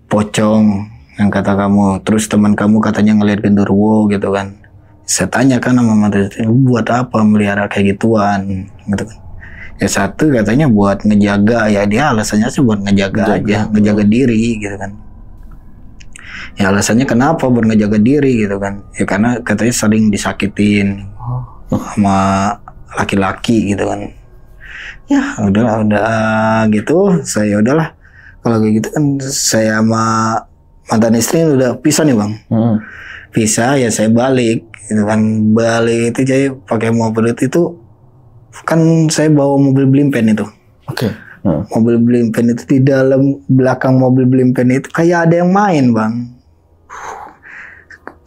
pocong yang kata kamu. Terus teman kamu katanya ngelihat genderuwo gitu kan. Saya tanya kan sama mantan istri, buat apa melihara kayak gituan gitu kan. Ya satu katanya buat ngejaga, ya dia alasannya sih buat ngejaga aja, ngejaga diri gitu kan. Ya alasannya kenapa buat ngejaga diri gitu kan. Ya karena katanya sering disakitin sama laki-laki gitu kan. Ya udah gitu, saya udahlah. Kalau kayak gitu kan saya sama mantan istri udah pisah nih bang. Pisah ya saya balik gitu kan. Balik itu jadi pakai mobil itu kan saya bawa mobil blimpen itu. Oke. Mobil blimpen itu di dalam belakang mobil blimpen itu kayak ada yang main bang.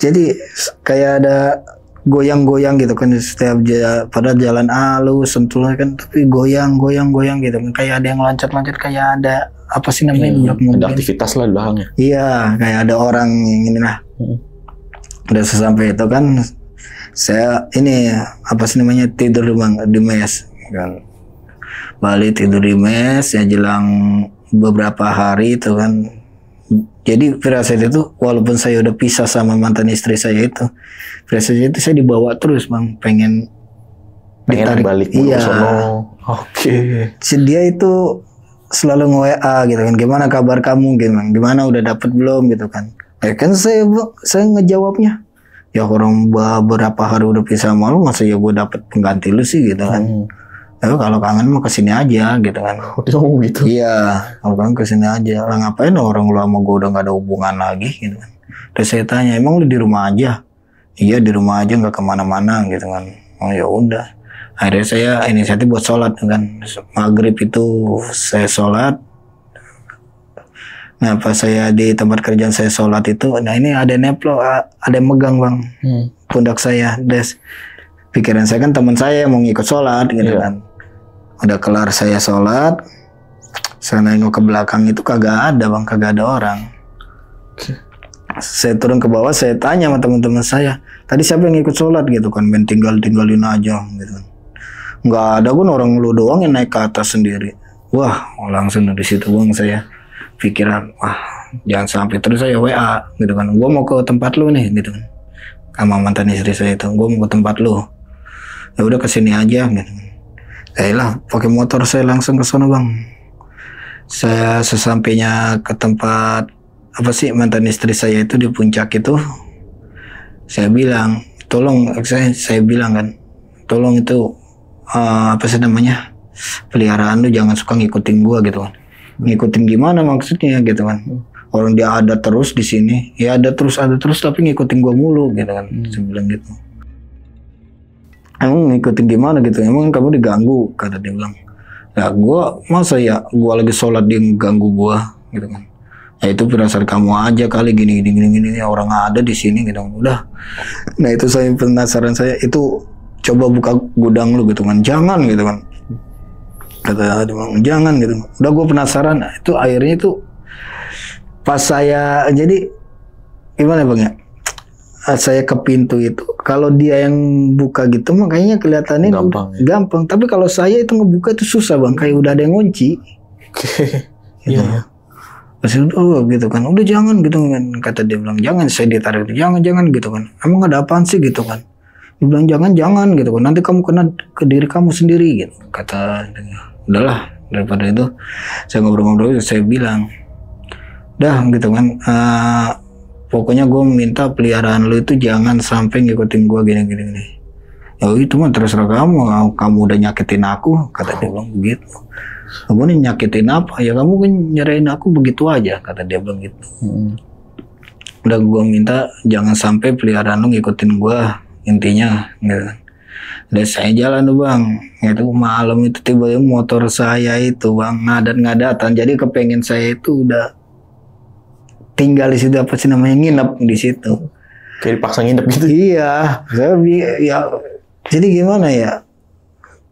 Jadi kayak ada goyang-goyang gitu kan setiap pada jalan alus sentulnya kan, tapi goyang gitu kan, kayak ada yang loncat kayak ada apa sih namanya ada aktivitas lah di belakangnya. Iya kayak ada orang yang ini lah. Udah sesampai itu kan saya ini apa sih namanya tidur di mes kan, balik tidur di mes ya jelang beberapa hari itu kan. Jadi firasat itu walaupun saya udah pisah sama mantan istri saya itu, firasat itu saya dibawa terus bang, pengen ditarik balik iya. Oke. Dia itu selalu nge-WA gitu kan, gimana kabar kamu, gimana udah dapet belum gitu kan. Kan saya ngejawabnya, ya orang beberapa hari udah pisah malu, masa ya gue dapet pengganti lu sih gitu kan. Kalau kangen mah kesini aja gitu kan. Dia ngomong gitu? Iya, kalau kangen kesini aja. Lah ngapain orang lu sama gue udah gak ada hubungan lagi gitu kan. Terus saya tanya, emang lu di rumah aja? Iya di rumah aja, nggak kemana-mana gitu kan. Oh ya udah. Akhirnya saya inisiatif buat sholat kan. Maghrib itu saya sholat. Nah pas saya di tempat kerjaan saya sholat itu, nah ini ada neplo, ada yang megang bang, pundak saya. Des, pikiran saya kan teman saya mau ngikut sholat gitu kan. Udah kelar saya sholat, saya nengok ke belakang itu kagak ada bang, kagak ada orang. Saya turun ke bawah, saya tanya sama teman-teman saya, tadi siapa yang ikut sholat gitu kan, main tinggalin aja gitu kan. Nggak ada pun, orang lu doang yang naik ke atas sendiri. Wah langsung dari situ bang saya pikiran, wah jangan sampai. Terus saya WA gitu kan, gue mau ke tempat lu nih gitu kan, sama mantan istri saya itu, gue mau ke tempat lu, ya udah kesini aja gitu. Saya lah pakai motor saya langsung ke sana bang. Saya sesampainya ke tempat mantan istri saya itu di puncak itu, saya bilang tolong, saya bilang kan, tolong itu peliharaan lu jangan suka ngikutin gua gitu kan. Ngikutin gimana maksudnya gitu kan, orang dia ada terus di sini, ya ada terus tapi ngikutin gua mulu gitu kan. Saya bilang gitu, emang ngikutin gimana gitu, emang kamu diganggu, kata dia bilang. Ya gua masa ya gua lagi sholat dia ganggu gua gitu kan. Ya itu perasaan kamu aja kali, gini orang ada di sini gitu. Udah. Nah itu saya penasaran, saya itu coba buka gudang lu gitu kan, jangan gitu kan. Kata dia bilang jangan gitu. Udah gue penasaran, itu akhirnya itu pas saya, jadi gimana bang ya, saya ke pintu itu, kalau dia yang buka gitu makanya kelihatannya gampang. Tapi kalau saya itu ngebuka itu susah bang, kayak udah ada yang ngunci. Gitu. Iya. Pas itu gitu kan, udah jangan gitu kan, kata dia bilang jangan. Saya ditarik, jangan gitu kan, emang ada apaan sih gitu kan. Dia bilang jangan gitu kan, nanti kamu kena ke diri kamu sendiri gitu, kata dia. Udahlah, daripada itu saya ngobrol-ngobrol, saya bilang dah gitu kan, pokoknya gue minta peliharaan lu itu jangan sampai ngikutin gue gini. Ya itu mah terserah kamu udah nyakitin aku, kata dia bilang begitu. Kamu nih nyakitin apa? Ya kamu kan nyerahin aku begitu aja, kata dia bilang gitu. Udah gue minta jangan sampai peliharaan lu ngikutin gue, intinya gitu. Udah saya jalan tuh bang, itu malam itu tiba-tiba motor saya itu bang ngadat-ngadatan, jadi kepengen saya itu udah tinggal di situ, nginep di situ. Kayak dipaksa nginep gitu? Iya, ya jadi gimana ya,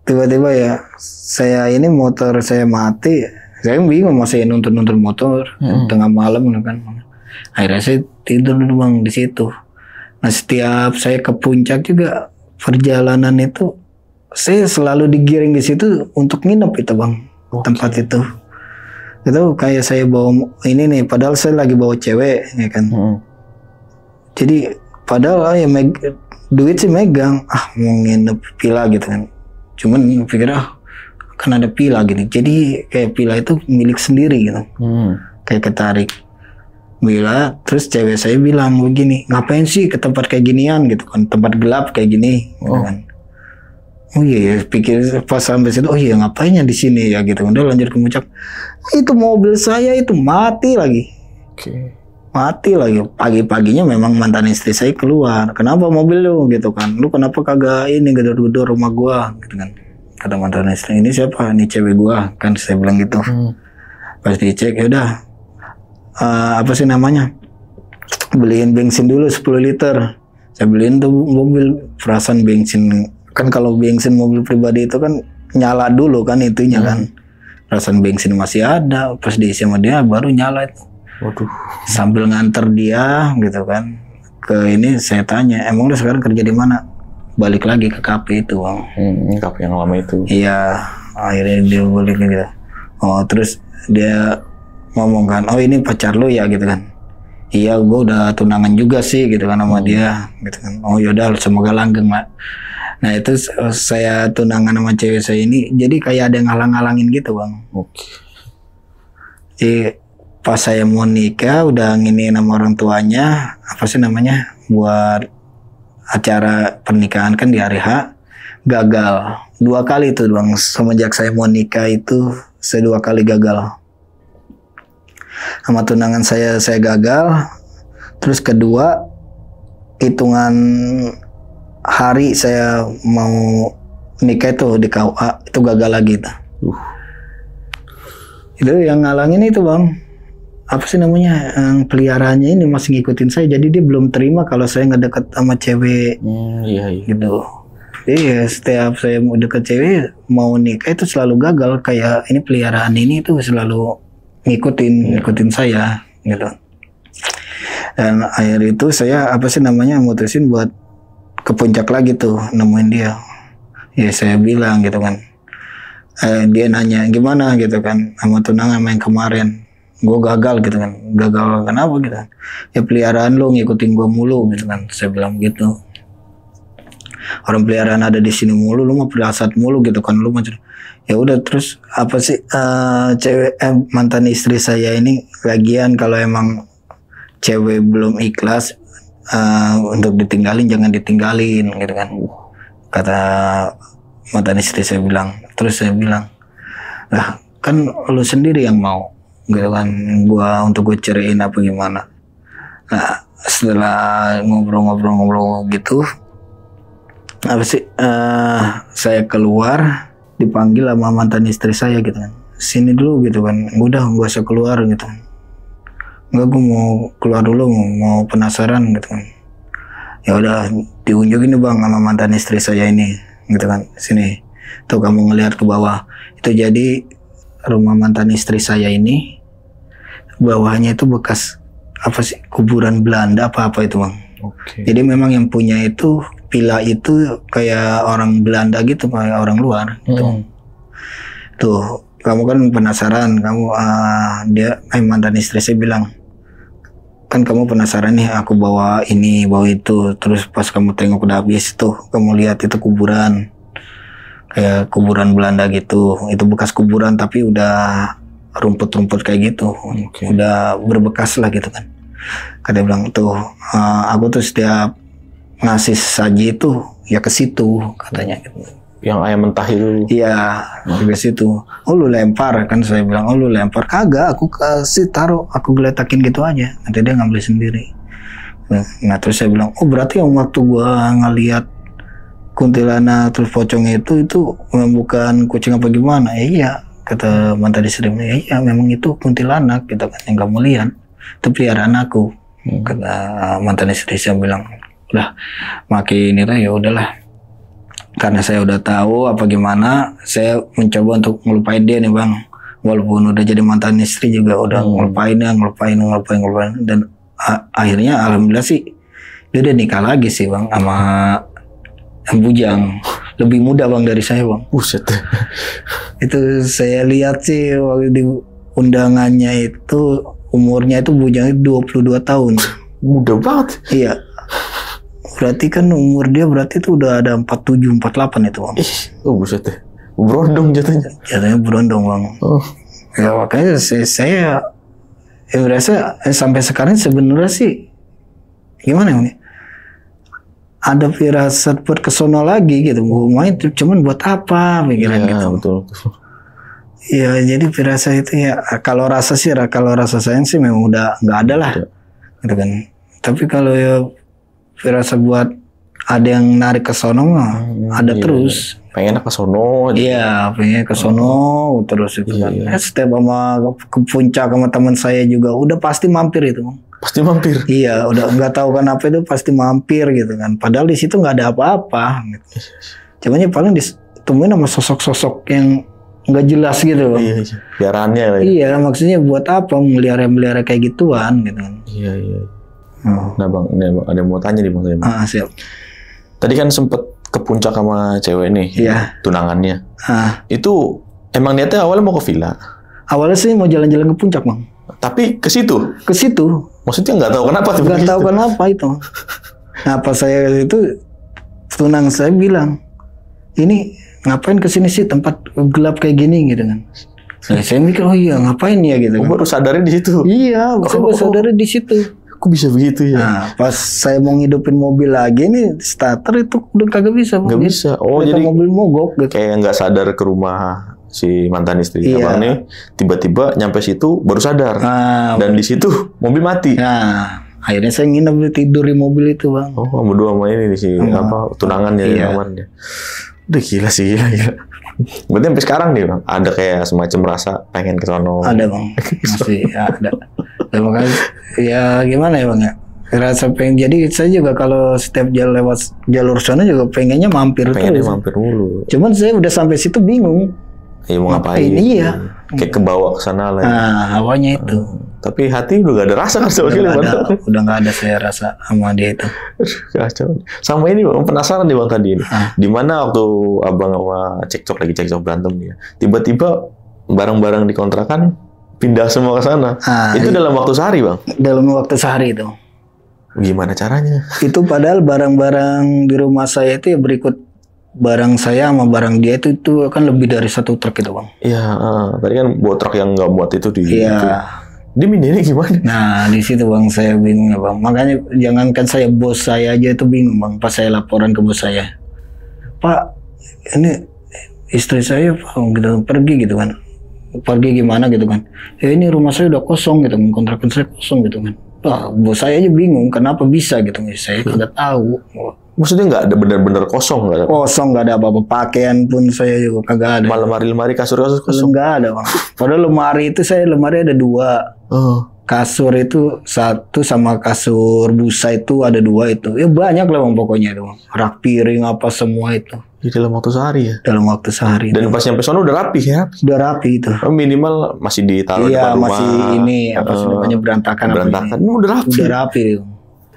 tiba-tiba ya saya ini motor saya mati, saya bingung masih nuntun motor tengah malam kan. Akhirnya saya tidur bang di situ. Nah setiap saya ke puncak juga perjalanan itu saya selalu digiring di situ untuk nginep itu bang, tempat itu. Itu kayak saya bawa ini nih, padahal saya lagi bawa cewek ya kan. Jadi padahal ya duit sih megang, mau nginep villa gitu kan. Cuman pikir kan ada villa gitu. Jadi kayak villa itu milik sendiri gitu. Kayak ketarik villa, terus cewek saya bilang begini, ngapain sih ke tempat kayak ginian gitu kan, tempat gelap kayak gini gitu kan. Oh iya, pikir pas sampai situ, oh iya ngapainnya di sini ya gitu. Udah lanjut ke puncak, itu mobil saya itu mati lagi. Mati lagi. Pagi-paginya memang mantan istri saya keluar, kenapa mobil lu gitu kan, lu kenapa kagak ini gedor-gedor rumah gua gitu kan. Kata mantan istri, ini siapa, ini cewek gua kan, saya bilang gitu. Pas dicek, ya udah beliin bensin dulu 10 liter. Saya beliin tuh mobil, perasaan bensin kan, kalau bensin mobil pribadi itu kan nyala dulu kan itunya kan. Perasaan bensin masih ada, pas diisi sama dia baru nyala itu. Waduh. Sambil nganter dia gitu kan ke ini, saya tanya, emang lu sekarang kerja di mana? Balik lagi ke kafe itu bang. Kafe yang lama itu. Iya, akhirnya dia balik gitu. Oh terus dia ngomong kan, oh ini pacar lu ya gitu kan. Iya, gue udah tunangan juga sih gitu kan sama dia gitu kan. Oh yaudah, semoga langgeng lah. Nah itu saya tunangan sama cewek saya ini, jadi kayak ada yang ngalang-ngalangin gitu bang. Jadi pas saya mau nikah udah nginiin sama orang tuanya, apa sih namanya, buat acara pernikahan kan di hari H, gagal 2 kali tuh Bang. Semenjak saya mau nikah itu saya 2 kali gagal. Sama tunangan saya gagal. Terus kedua, hitungan hari saya mau nikah itu di KUA itu gagal lagi tuh. Itu yang ngalangin itu Bang, apa sih namanya, yang peliharaannya ini masih ngikutin saya, jadi dia belum terima kalau saya nggak deket sama cewek. Iya. Gitu. Jadi ya, setiap saya mau deket cewek mau nikah itu selalu gagal, kayak ini peliharaan ini tuh selalu ngikutin saya gitu. Dan akhir itu saya apa sih namanya mutusin buat ke puncak lagi tuh nemuin dia. Ya saya bilang gitu kan. Dia nanya gimana gitu kan sama tunangan main kemarin. Gue gagal gitu kan. Gagal kenapa gitu kan. Ya peliharaan lu ngikutin gue mulu gitu kan. Saya bilang gitu. Orang peliharaan ada di sini mulu, lu mau pirasat mulu gitu kan, lu macam. Ya udah terus apa sih mantan istri saya ini lagian kalau emang cewek belum ikhlas untuk ditinggalin jangan ditinggalin gitu kan. Kata mantan istri saya bilang. Terus saya bilang, lah kan lu sendiri yang mau gitu kan, gua untuk gue ceraiin apa gimana. Nah setelah ngobrol gitu, apa sih saya keluar dipanggil sama mantan istri saya gitu kan, sini dulu gitu kan. Udah gak usah keluar gitu kan, enggak gue mau keluar dulu, mau penasaran gitu kan. Ya udah diunjukin nih Bang sama mantan istri saya ini gitu kan, sini tuh kamu ngelihat ke bawah, itu jadi rumah mantan istri saya ini bawahnya itu bekas apa sih, kuburan Belanda apa itu Bang. Okay. Jadi memang yang punya itu villa itu kayak orang Belanda gitu, kayak orang luar gitu. Tuh kamu kan penasaran, kamu dia mantan istri saya bilang, kan kamu penasaran nih aku bawa ini bawa itu, terus pas kamu tengok udah habis tuh kamu lihat itu kuburan kayak kuburan Belanda gitu, itu bekas kuburan tapi udah rumput-rumput kayak gitu. Okay. Udah berbekas lah gitu kan. Kata bilang tuh aku tuh setiap ngasih saji itu ya ke situ katanya gitu. Yang ayam mentah itu? Iya, ke situ. Oh lu lempar kan, saya bilang. Oh lu lempar, kagak, aku kasih taruh, aku geletakin gitu aja. Nanti dia ngambil sendiri. Nah terus saya bilang, oh berarti yang waktu gua ngeliat kuntilanak terus pocongnya itu bukan kucing apa gimana? Iya, kata mantan istri. Iya memang itu kuntilanak gitu kan yang kamu lihat. Itu peliharaan aku. Kata mantan istri saya bilang, udah makin itu ya udahlah. Karena saya udah tahu apa gimana, saya mencoba untuk ngelupain dia nih Bang. Walaupun udah jadi mantan istri juga udah ngelupain dan akhirnya alhamdulillah sih dia udah nikah lagi sih Bang sama Bujang. Lebih muda Bang dari saya Bang. Buset. Itu saya lihat sih waktu di undangannya itu umurnya itu Bujang itu 22 tahun. Muda banget. Iya. Berarti kan umur dia berarti itu udah ada 47, 48 itu Bang. Oh buset deh. Berondong jatuhnya. Jatuhnya berondong Bang. Oh. Ya makanya saya merasa sampai sekarang sebenarnya sih gimana ya? Ada firasat buat kesono lagi gitu. Gue main cuman buat apa pikiran ya, gitu. Betul. Ya jadi firasat itu ya kalau rasa sayang sih memang udah nggak ada lah. Gitu kan. Tapi kalau ya firasat buat ada yang narik ke sono mah ada terus. Pengen ke sono. Iya, pengen ke sono terus itu kan. Setiap sama ke puncak sama teman saya juga udah pasti mampir itu. Pasti mampir. Iya, udah nggak tahu kenapa itu pasti mampir gitu kan. Padahal di situ nggak ada apa-apa. Gitu. Cuman ya paling ditemuin sama sosok-sosok yang nggak jelas gitu. Iya. Biarannya lah. Iya, maksudnya buat apa melihara kayak gituan gitu kan. Iya. Nah Bang, ini Bang, ada yang mau tanya nih Bang. Siap. Tadi kan sempet ke puncak sama cewek nih, tunangannya. Itu emang niatnya awalnya mau ke villa? Awalnya sih mau jalan-jalan ke puncak Bang. Tapi ke situ? Ke situ. Maksudnya nggak tahu kenapa? Nggak tahu kenapa itu. Nah pas saya itu tunang saya bilang, ini ngapain kesini sih tempat gelap kayak gini gitu kan? Nah, saya mikir, oh iya ngapain ya gitu. Baru sadarnya di situ. Iya, saya baru sadarnya di situ. Kok bisa begitu ya? Nah, pas saya mau ngidupin mobil lagi nih, starter itu udah kagak bisa. Nggak bisa. Oh, jadi mobil mogok gitu. Kayak nggak sadar ke rumah si mantan istri. Iya. Abang nih tiba-tiba nyampe situ baru sadar. Nah, dan di situ mobil mati. Nah, akhirnya saya nginep tidur di mobil itu, Bang. Oh, berdua sama ini si tunangan ya iya. kamarnya. Udah gila sih, gila. Berarti sampai sekarang nih, Bang, ada kayak semacam rasa pengen ke sono. Ada, Bang. Masih ada. Dan makanya ya gimana ya, Bang ya? Rasa pengen. Jadi saya juga kalau setiap jalan lewat jalur sana juga pengennya mampir Pengennya terus. mampir mulu. Cuman saya udah sampai situ bingung. Iya mau ngapain? Iya. Kayak kebawa ke sana lah. Nah, hawanya itu. Tapi hati udah gak ada rasa kan sama sekali. Udah nggak ada saya rasa sama dia itu. Kacau. Sama ini Bang, penasaran nih Bang tadi ini. Di mana waktu Abang sama cekcok berantem dia. Tiba-tiba barang-barang di kontrakan pindah semua ke sana. Itu dalam waktu sehari, Bang? Dalam waktu sehari itu. Gimana caranya? Itu padahal barang-barang di rumah saya itu ya berikut barang saya sama barang dia itu kan lebih dari 1 truk itu, Bang. Iya, tadi kan bawa truk yang nggak muat itu di. Iya. Dia mindahinnya gimana? Nah, di situ Bang saya bingung ya, Bang. Makanya jangankan saya, bos saya aja itu bingung, Bang. Pas saya laporan ke bos saya, Pak, ini istri saya Pak, gitu, pergi gitu kan. Pergi gimana gitu kan. Ya ini rumah saya udah kosong gitu, kontrakan saya kosong gitu kan. Wah, bos saya aja bingung kenapa bisa gitu. Saya kagak tahu. Maksudnya nggak ada benar-benar kosong, nggak ada? Kosong, nggak ada apa-apa. Pakaian pun saya juga kagak ada. Lemari, kasur kosong? Nggak ada, Bang. Padahal lemari ada 2. Kasur itu 1 sama kasur busa itu ada 2 itu. Ya banyak lah Bang pokoknya itu, Bang. Rak piring apa semua itu. Di dalam waktu sehari ya? Dalam waktu sehari. Dan pas nyampe sana udah rapi ya? Udah rapi itu. Minimal masih ditaruh iya, depan rumah. Masih ini apa sih namanya berantakan. Berantakan. Udah rapi. Udah rapi itu.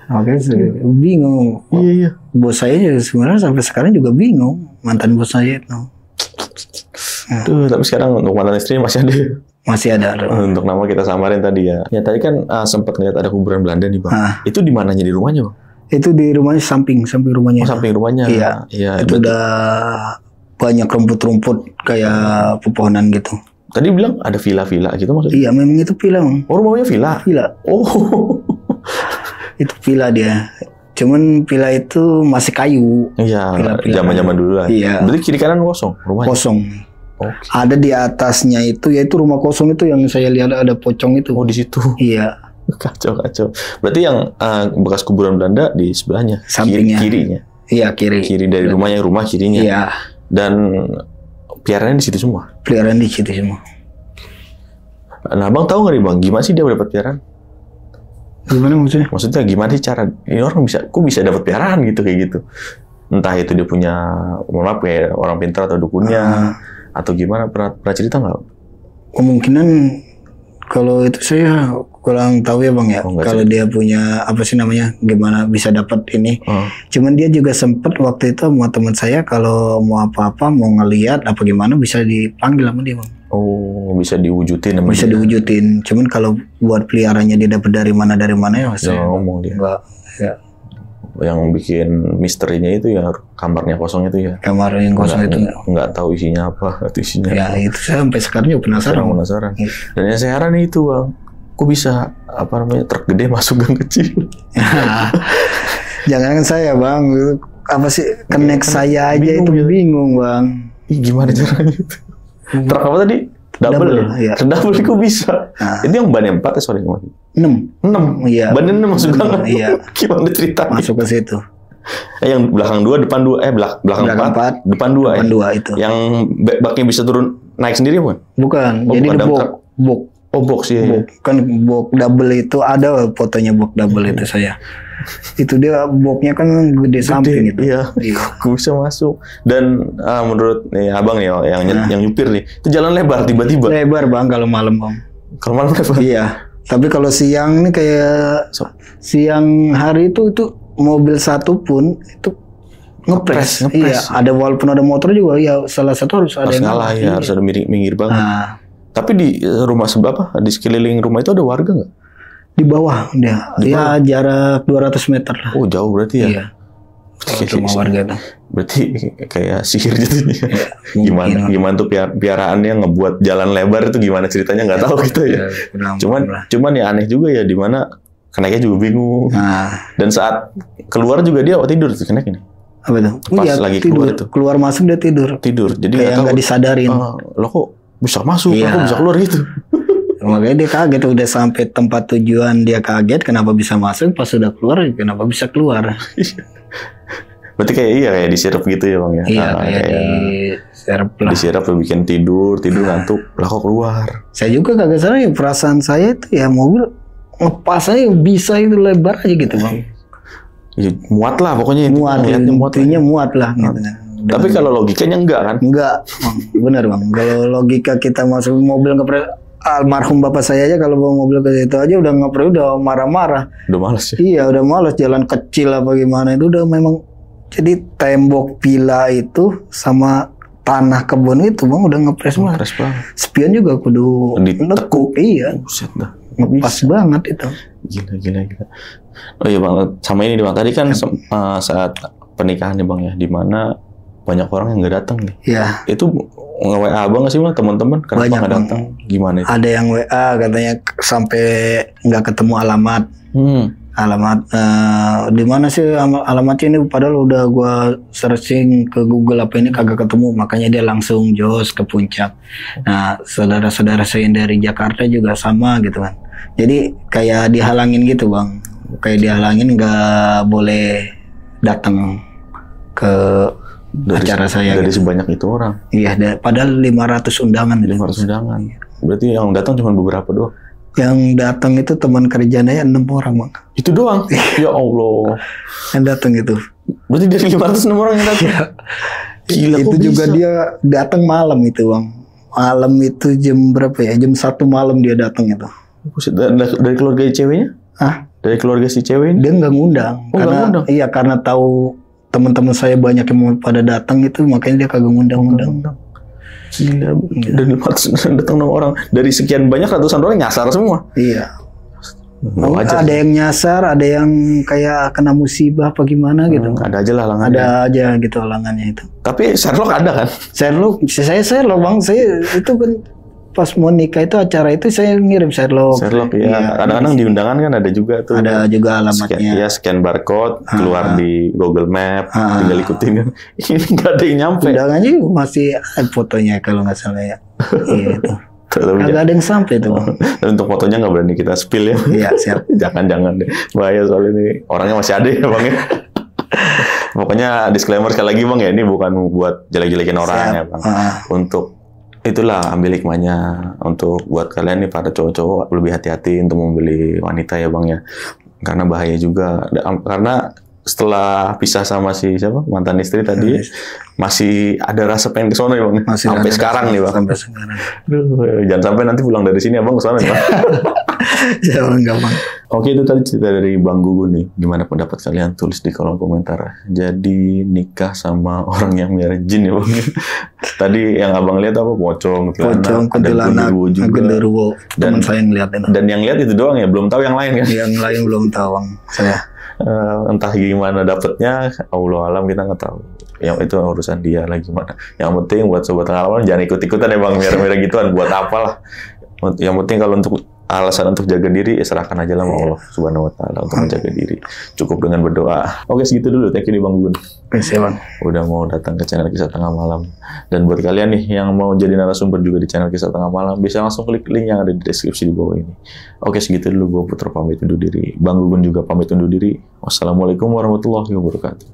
Oke, saya bingung. Iya. Bos saya juga sebenarnya sampai sekarang juga bingung, mantan bos saya itu. Tuh, tapi sekarang untuk mantan istri masih ada. Masih ada. Untuk nama kita samarin tadi ya. Ya tadi kan sempat ngeliat ada kuburan Belanda nih Bang. Itu di mananya, di rumahnya Bang? Itu di rumahnya samping rumahnya. Oh, samping rumahnya. Iya. Itu udah banyak rumput-rumput kayak pepohonan gitu. Tadi bilang ada villa-villa gitu maksudnya? Iya, memang itu villa, Bang. Oh, rumahnya villa? Villa. Oh. Itu villa dia. Cuman villa itu masih kayu. Iya, zaman-zaman dulu lah. Iya. Berarti kiri kanan kosong rumahnya? Kosong. Okay. Ada di atasnya itu, yaitu rumah kosong itu yang saya lihat ada pocong itu. Oh, di situ. Iya. Kacau. Berarti yang bekas kuburan Belanda di sebelahnya, sampingnya. Kirinya. Iya, kiri. Kiri dari rumahnya, rumah kirinya. Iya. Dan piarannya di situ semua. Peliharaan di situ semua. Nah, Bang tahu nggak nih Bang, gimana sih dia dapat piaraan? Gimana maksudnya? Maksudnya gimana sih cara ini orang kok bisa dapat piaraan gitu kayak gitu? Entah itu dia punya, mohon maaf ya, orang pintar atau dukunnya atau gimana, pernah cerita nggak? Kemungkinan kalau itu saya kurang tahu ya Bang ya. Kalau dia punya apa sih namanya, gimana bisa dapat ini? Cuman dia juga sempat waktu itu sama teman saya kalau mau apa-apa, mau ngelihat apa gimana bisa dipanggil sama dia Bang. Oh, bisa diwujudin namanya. Bisa diwujudin. Cuman kalau buat peliharaannya dia dapat dari mana ya saya ngomong dia. Enggak, ya. Yang bikin misterinya itu ya kamarnya kosong itu ya. Kamar yang kosong itu enggak tahu isinya apa, isinya. Ya, itu saya sampai sekarang juga penasaran. Dan yang saya heran itu Bang, kok bisa apa namanya truk gede masuk gang kecil? Jangan saya Bang, apa sih connect saya aja itu bingung Bang. Ih, gimana caranya itu? Truk apa tadi? Double ya? Double kok bisa? Itu yang bannya 4 sorry. 6. Iya. Bannya 6 masuk gang. Iya. Gimana ceritanya? Masuk ke situ. Yang belakang 2, depan 2, belakang 4, depan 2 Depan 2 itu. Yang baknya bisa turun naik sendiri bukan? Bukan. Jadi box. Oh, box ya. Kan box double itu ada fotonya box double itu saya. Itu dia boxnya kan gede samping itu. Iya. Gue bisa masuk. Dan menurut nih abang nih yang nyupir nih, itu jalan lebar tiba-tiba. Lebar Bang kalau malam Bang. Kalau malam lebar. Iya. Tapi kalau siang nih kayak siang hari itu mobil satu pun itu ngepres. Iya. Ada walaupun ada motor juga ya salah satu harus ada yang ngalah ya, harus ada minggir banget. Tapi di rumah sebelah apa? Di sekeliling rumah itu ada warga nggak? Di bawah dia. Ya jarak 200 meter lah. Oh jauh berarti ya? Iya. Rumah warga itu. Berarti kayak sihir jadinya. Ya, gimana tuh piaraannya ngebuat jalan lebar itu gimana ceritanya nggak tahu gitu ya. Cuman ya aneh juga ya, dimana keneknya juga bingung. Dan saat keluar juga dia tidur tuh kenek ini. Apa tuh? Pas lagi tidur. Keluar masuk dia tidur. Jadi kayak nggak disadarin. Lo kok bisa masuk, kok bisa keluar gitu. Makanya dia kaget, udah sampai tempat tujuan dia kaget kenapa bisa masuk, pas sudah keluar kenapa bisa keluar. Berarti kayak disirup gitu ya Bang ya? Iya, kayak disirup lah. Disirup bikin tidur ngantuk, lah kok keluar. Saya juga kagak salah ya, perasaan saya itu ya mobil ngepas aja bisa itu lebar aja gitu Bang. Ya, muat lah pokoknya. Intinya muat lah gitu. Tapi kalau logikanya enggak kan? Enggak, Bang. Benar Bang. Kalau logika kita masuk mobil ngepres, almarhum bapak saya aja kalau bawa mobil ke situ aja udah ngepres, udah marah-marah. Udah malas ya? Iya, udah malas, jalan kecil apa gimana itu udah memang. Jadi tembok villa itu sama tanah kebun itu Bang udah ngepres banget. Spion juga kudu ditekuk. Iya. Buset dah. Ngepas banget itu. Gila. Oh iya Bang, sama ini Bang. Tadi kan saat pernikahan nih Bang ya, di mana banyak orang yang nggak datang nih. Iya. Itu nge-WA Bang nggak sih Bang teman-teman? Kenapa nggak datang? Gimana itu? Ada yang WA katanya sampai nggak ketemu alamat. Alamat di mana sih alamatnya ini, padahal udah gua searching ke Google apa ini kagak ketemu, makanya dia langsung jos ke puncak. Nah, saudara-saudara saya yang dari Jakarta juga sama gitu kan. Jadi kayak dihalangin gitu Bang. Kayak dihalangin, nggak boleh datang ke acara saya dari gitu. Sebanyak itu orang. Iya, padahal 500 undangan. 500 undangan. Berarti yang datang cuma beberapa doang. Yang datang itu teman kerjanya 6 orang Bang. Itu doang? Ya Allah. Yang datang itu. Berarti dari 506 orang yang datang? Ya. Gila, itu juga bisa? Dia datang malam itu Bang. Malam itu jam berapa ya? Jam 1 malam dia datang itu. Dari keluarga ceweknya? Dari keluarga si cewek ini? Dia nggak ngundang. Iya, karena tahu teman-teman saya banyak yang mau pada datang itu, makanya dia kagak ngundang. Gila, dan 500 datang 6 orang. Dari sekian banyak ratusan orang nyasar semua. Iya. Ada yang nyasar, ada yang kayak kena musibah apa gimana gitu. Ada aja lah halangannya. Ada aja gitu halangannya itu. Tapi Sherlock ada kan? Saya Sherlock Bang, saya itu kan pas mau nikah itu acara itu saya ngirim Sherlock. Ya. Kadang-kadang di undangan kan ada juga tuh. Ada juga alamatnya. Scan barcode, keluar di Google Map, tinggal ikutin kan. Ini nggak ada yang nyampe. Undangannya masih ada fotonya kalau nggak salah ya. Iya itu. Nggak ada yang sampai tuh. Dan untuk fotonya nggak berani kita spill ya. Iya siap. Jangan deh. Bahaya soal ini. Orangnya masih ada ya Bang ya. Pokoknya disclaimer sekali lagi Bang ya, ini bukan buat jelek-jelekin orang ya Bang. Untuk itulah ambil hikmahnya, untuk buat kalian nih para cowok-cowok lebih hati-hati untuk membeli wanita ya Bang ya, karena bahaya juga. Karena setelah pisah sama si mantan istri tadi masih ada rasa pengen kesono ya Bang, sampai sekarang nih Bang. Sampai sekarang. Jangan sampai nanti pulang dari sini Abang kesono ya Bang. Jangan gampang. Oke, itu tadi cerita dari Bang Gugun nih. Gimana pendapat kalian? Tulis di kolom komentar. Jadi nikah sama orang yang miara jin ya Bang. Tadi yang Abang lihat apa? Pocong, kuntilanak, genderuwo. Teman saya ngeliatin. Dan yang lihat itu doang ya, belum tahu yang lain kan? Yang lain belum tahu Bang. Saya. Entah gimana dapetnya, Allah alam, kita nggak tahu. Yang itu urusan dia lah gimana. Yang penting buat sobat pengalaman jangan ikut-ikutan ya Bang, miara-miara gituan. Buat apalah. Yang penting kalau untuk alasan untuk jaga diri, serahkan aja lah sama Allah Subhanahu Wa Taala untuk menjaga diri. Cukup dengan berdoa. Oke, segitu dulu. Thank you nih Bang Gugun. Terima Bang. Udah mau datang ke channel Kisah Tengah Malam. Dan buat kalian nih yang mau jadi narasumber juga di channel Kisah Tengah Malam, bisa langsung klik link yang ada di deskripsi di bawah ini. Oke, segitu dulu. Gue Putra pamit undur diri. Bang Gugun juga pamit undur diri. Wassalamualaikum warahmatullahi wabarakatuh.